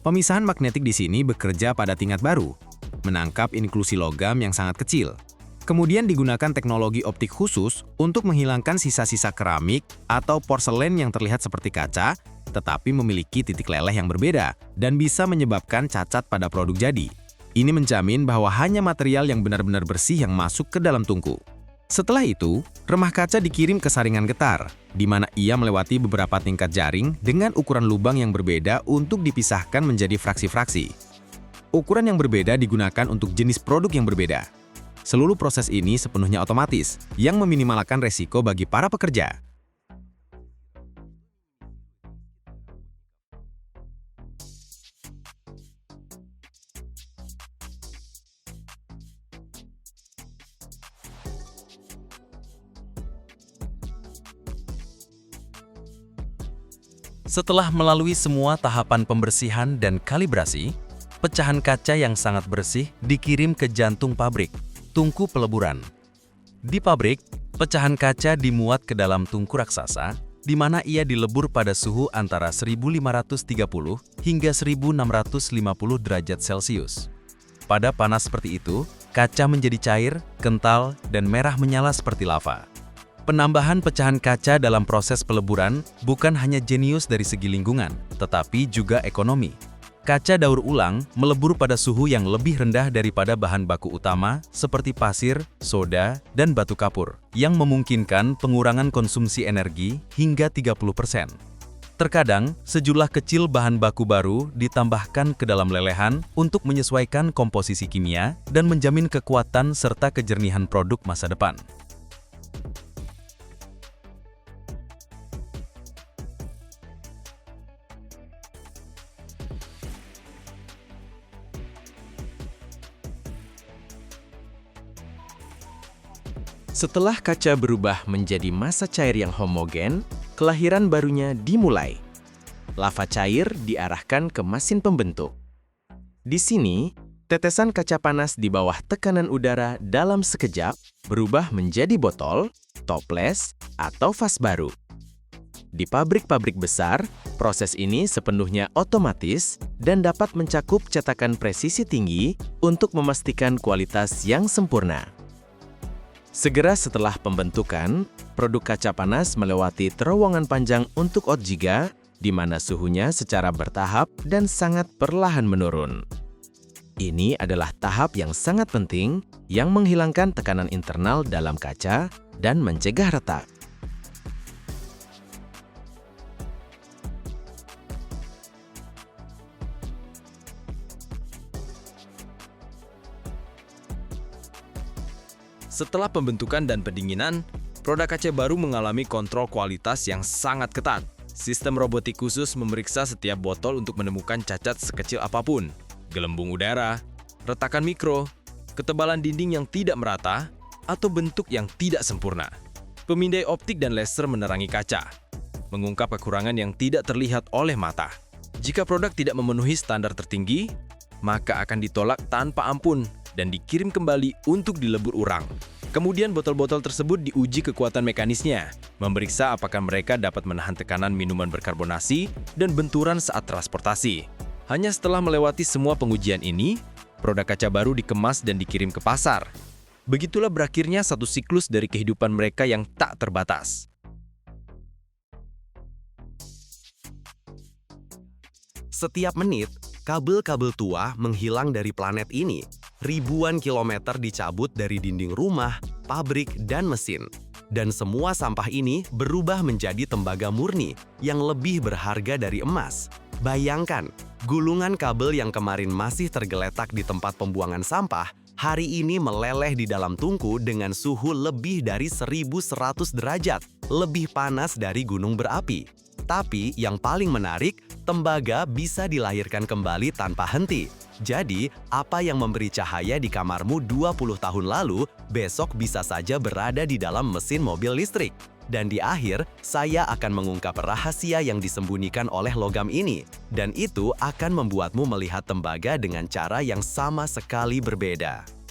S10: Pemisahan magnetik di sini bekerja pada tingkat baru, menangkap inklusi logam yang sangat kecil. Kemudian digunakan teknologi optik khusus untuk menghilangkan sisa-sisa keramik atau porselen yang terlihat seperti kaca, tetapi memiliki titik leleh yang berbeda dan bisa menyebabkan cacat pada produk jadi. Ini menjamin bahwa hanya material yang benar-benar bersih yang masuk ke dalam tungku. Setelah itu, remah kaca dikirim ke saringan getar, di mana ia melewati beberapa tingkat jaring dengan ukuran lubang yang berbeda untuk dipisahkan menjadi fraksi-fraksi. Ukuran yang berbeda digunakan untuk jenis produk yang berbeda. Seluruh proses ini sepenuhnya otomatis, yang meminimalkan resiko bagi para pekerja.
S11: Setelah melalui semua tahapan pembersihan dan kalibrasi, pecahan kaca yang sangat bersih dikirim ke jantung pabrik, tungku peleburan. Di pabrik, pecahan kaca dimuat ke dalam tungku raksasa, di mana ia dilebur pada suhu antara 1530 hingga 1650 derajat Celcius. Pada panas seperti itu, kaca menjadi cair, kental, dan merah menyala seperti lava. Penambahan pecahan kaca dalam proses peleburan bukan hanya jenius dari segi lingkungan, tetapi juga ekonomi. Kaca daur ulang melebur pada suhu yang lebih rendah daripada bahan baku utama seperti pasir, soda, dan batu kapur, yang memungkinkan pengurangan konsumsi energi hingga 30%. Terkadang, sejumlah kecil bahan baku baru ditambahkan ke dalam lelehan untuk menyesuaikan komposisi kimia dan menjamin kekuatan serta kejernihan produk masa depan.
S9: Setelah kaca berubah menjadi massa cair yang homogen, kelahiran barunya dimulai. Lava cair diarahkan ke mesin pembentuk. Di sini, tetesan kaca panas di bawah tekanan udara dalam sekejap berubah menjadi botol, toples, atau vas baru. Di pabrik-pabrik besar, proses ini sepenuhnya otomatis dan dapat mencakup cetakan presisi tinggi untuk memastikan kualitas yang sempurna. Segera setelah pembentukan, produk kaca panas melewati terowongan panjang untuk outjiga, di mana suhunya secara bertahap dan sangat perlahan menurun. Ini adalah tahap yang sangat penting yang menghilangkan tekanan internal dalam kaca dan mencegah retak.
S10: Setelah pembentukan dan pendinginan, produk kaca baru mengalami kontrol kualitas yang sangat ketat. Sistem robotik khusus memeriksa setiap botol untuk menemukan cacat sekecil apapun, gelembung udara, retakan mikro, ketebalan dinding yang tidak merata, atau bentuk yang tidak sempurna. Pemindai optik dan laser menerangi kaca, mengungkap kekurangan yang tidak terlihat oleh mata. Jika produk tidak memenuhi standar tertinggi, maka akan ditolak tanpa ampun dan dikirim kembali untuk dilebur ulang. Kemudian botol-botol tersebut diuji kekuatan mekanisnya, memeriksa apakah mereka dapat menahan tekanan minuman berkarbonasi dan benturan saat transportasi. Hanya setelah melewati semua pengujian ini, produk kaca baru dikemas dan dikirim ke pasar. Begitulah berakhirnya satu siklus dari kehidupan mereka yang tak terbatas.
S6: Setiap menit, kabel-kabel tua menghilang dari planet ini. Ribuan kilometer dicabut dari dinding rumah, pabrik, dan mesin. Dan semua sampah ini berubah menjadi tembaga murni yang lebih berharga dari emas. Bayangkan, gulungan kabel yang kemarin masih tergeletak di tempat pembuangan sampah, hari ini meleleh di dalam tungku dengan suhu lebih dari 1100 derajat, lebih panas dari gunung berapi. Tapi yang paling menarik, tembaga bisa dilahirkan kembali tanpa henti. Jadi, apa yang memberi cahaya di kamarmu 20 tahun lalu, besok bisa saja berada di dalam mesin mobil listrik. Dan di akhir, saya akan mengungkap rahasia yang disembunyikan oleh logam ini. Dan itu akan membuatmu melihat tembaga dengan cara yang sama sekali berbeda.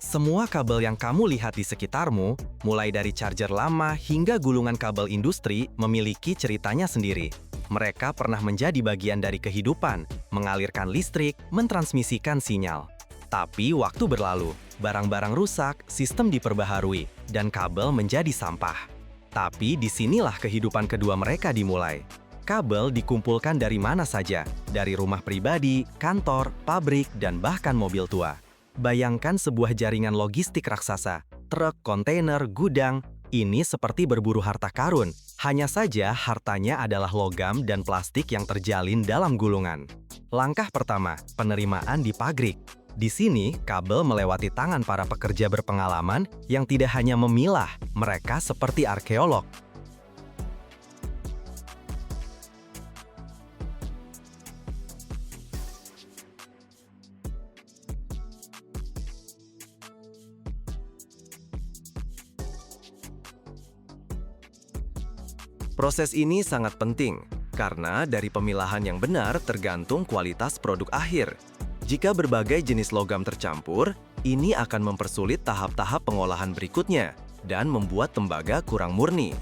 S6: Semua kabel yang kamu lihat di sekitarmu, mulai dari charger lama hingga gulungan kabel industri, memiliki ceritanya sendiri. Mereka pernah menjadi bagian dari kehidupan, mengalirkan listrik, mentransmisikan sinyal. Tapi waktu berlalu, barang-barang rusak, sistem diperbaharui, dan kabel menjadi sampah. Tapi disinilah kehidupan kedua mereka dimulai. Kabel dikumpulkan dari mana saja, dari rumah pribadi, kantor, pabrik, dan bahkan mobil tua. Bayangkan sebuah jaringan logistik raksasa, truk, kontainer, gudang. Ini seperti berburu harta karun. Hanya saja hartanya adalah logam dan plastik yang terjalin dalam gulungan. Langkah pertama, penerimaan di pabrik. Di sini, kabel melewati tangan para pekerja berpengalaman yang tidak hanya memilah, mereka seperti arkeolog. Proses ini sangat penting, karena dari pemilahan yang benar tergantung kualitas produk akhir. Jika berbagai jenis logam tercampur, ini akan mempersulit tahap-tahap pengolahan berikutnya dan membuat tembaga kurang murni.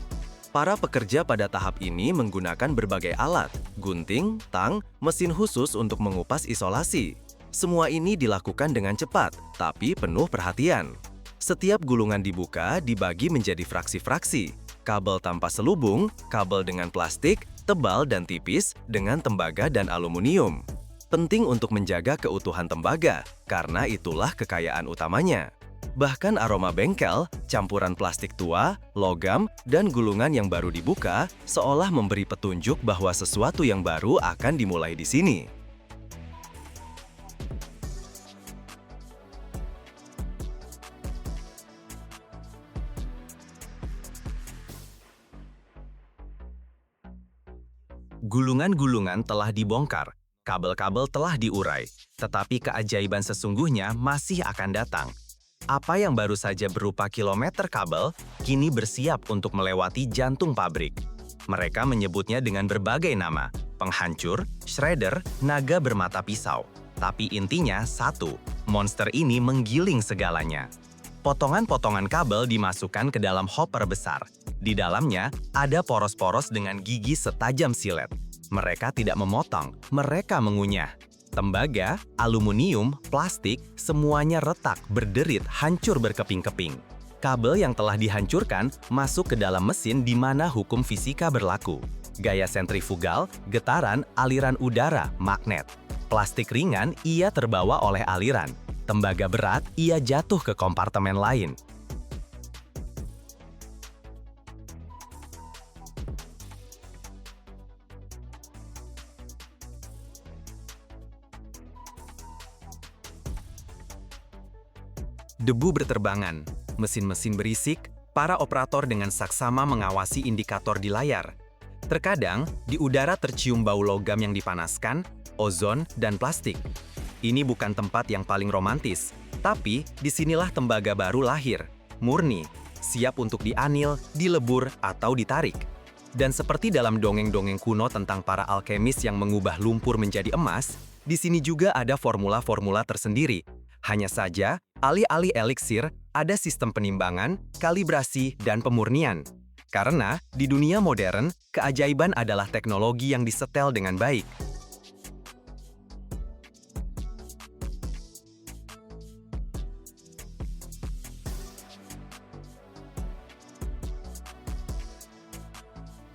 S6: Para pekerja pada tahap ini menggunakan berbagai alat, gunting, tang, mesin khusus untuk mengupas isolasi. Semua ini dilakukan dengan cepat, tapi penuh perhatian. Setiap gulungan dibuka dibagi menjadi fraksi-fraksi. Kabel tanpa selubung, kabel dengan plastik, tebal dan tipis, dengan tembaga dan aluminium. Penting untuk menjaga keutuhan tembaga, karena itulah kekayaan utamanya. Bahkan aroma bengkel, campuran plastik tua, logam, dan gulungan yang baru dibuka, seolah memberi petunjuk bahwa sesuatu yang baru akan dimulai di sini. Gulungan-gulungan telah dibongkar, kabel-kabel telah diurai, tetapi keajaiban sesungguhnya masih akan datang. Apa yang baru saja berupa kilometer kabel, kini bersiap untuk melewati jantung pabrik. Mereka menyebutnya dengan berbagai nama, penghancur, shredder, naga bermata pisau. Tapi intinya satu, monster ini menggiling segalanya. Potongan-potongan kabel dimasukkan ke dalam hopper besar. Di dalamnya ada poros-poros dengan gigi setajam silet. Mereka tidak memotong, mereka mengunyah. Tembaga, aluminium, plastik, semuanya retak, berderit, hancur berkeping-keping. Kabel yang telah dihancurkan masuk ke dalam mesin di mana hukum fisika berlaku. Gaya sentrifugal, getaran, aliran udara, magnet. Plastik ringan, ia terbawa oleh aliran. Tembaga berat, ia jatuh ke kompartemen lain. Debu berterbangan, mesin-mesin berisik, para operator dengan saksama mengawasi indikator di layar. Terkadang, di udara tercium bau logam yang dipanaskan, ozon, dan plastik. Ini bukan tempat yang paling romantis, tapi disinilah tembaga baru lahir, murni, siap untuk dianil, dilebur, atau ditarik. Dan seperti dalam dongeng-dongeng kuno tentang para alkemis yang mengubah lumpur menjadi emas, di sini juga ada formula-formula tersendiri. Hanya saja, alih-alih eliksir, ada sistem penimbangan, kalibrasi, dan pemurnian. Karena di dunia modern, keajaiban adalah teknologi yang disetel dengan baik.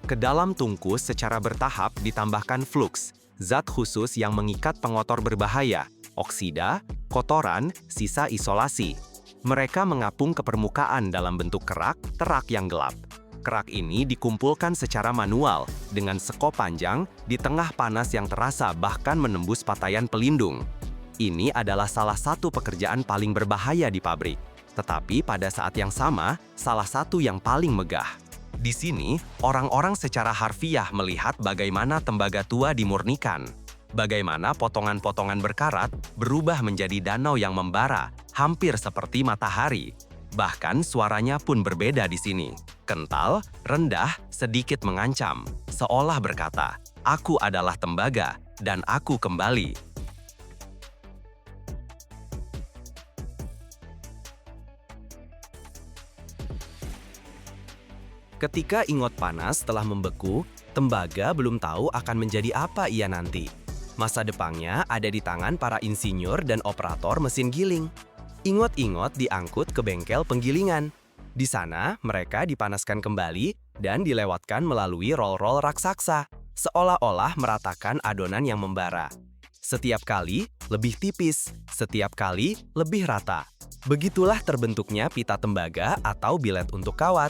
S6: Ke dalam tungku secara bertahap ditambahkan flux, zat khusus yang mengikat pengotor berbahaya, oksida, kotoran, sisa isolasi. Mereka mengapung ke permukaan dalam bentuk kerak, terak yang gelap. Kerak ini dikumpulkan secara manual, dengan sekop panjang, di tengah panas yang terasa bahkan menembus pakaian pelindung. Ini adalah salah satu pekerjaan paling berbahaya di pabrik. Tetapi pada saat yang sama, salah satu yang paling megah. Di sini, orang-orang secara harfiah melihat bagaimana tembaga tua dimurnikan. Bagaimana potongan-potongan berkarat berubah menjadi danau yang membara, hampir seperti matahari. Bahkan suaranya pun berbeda di sini. Kental, rendah, sedikit mengancam. Seolah berkata, "Aku adalah tembaga, dan aku kembali." Ketika ingot panas telah membeku, tembaga belum tahu akan menjadi apa ia nanti. Masa depannya ada di tangan para insinyur dan operator mesin giling. Ingot-ingot diangkut ke bengkel penggilingan. Di sana, mereka dipanaskan kembali dan dilewatkan melalui roll-roll raksasa, seolah-olah meratakan adonan yang membara. Setiap kali lebih tipis, setiap kali lebih rata. Begitulah terbentuknya pita tembaga atau bilet untuk kawat.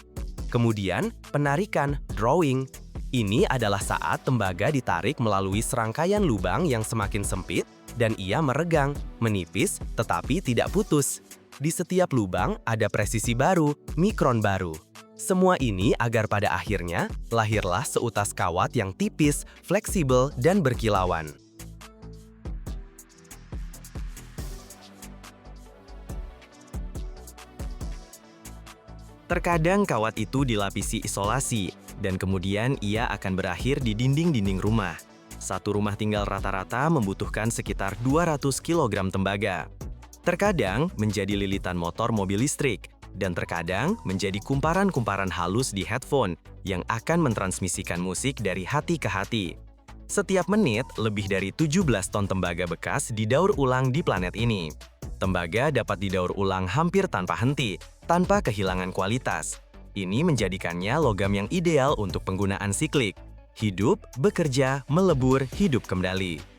S6: Kemudian, penarikan, drawing. Ini adalah saat tembaga ditarik melalui serangkaian lubang yang semakin sempit, dan ia meregang, menipis, tetapi tidak putus. Di setiap lubang ada presisi baru, mikron baru. Semua ini agar pada akhirnya, lahirlah seutas kawat yang tipis, fleksibel, dan berkilauan. Terkadang kawat itu dilapisi isolasi, dan kemudian ia akan berakhir di dinding-dinding rumah. Satu rumah tinggal rata-rata membutuhkan sekitar 200 kg tembaga. Terkadang menjadi lilitan motor mobil listrik, dan terkadang menjadi kumparan-kumparan halus di headphone yang akan mentransmisikan musik dari hati ke hati. Setiap menit, lebih dari 17 ton tembaga bekas didaur ulang di planet ini. Tembaga dapat didaur ulang hampir tanpa henti, tanpa kehilangan kualitas. Ini menjadikannya logam yang ideal untuk penggunaan siklik. Hidup, bekerja, melebur, hidup kembali.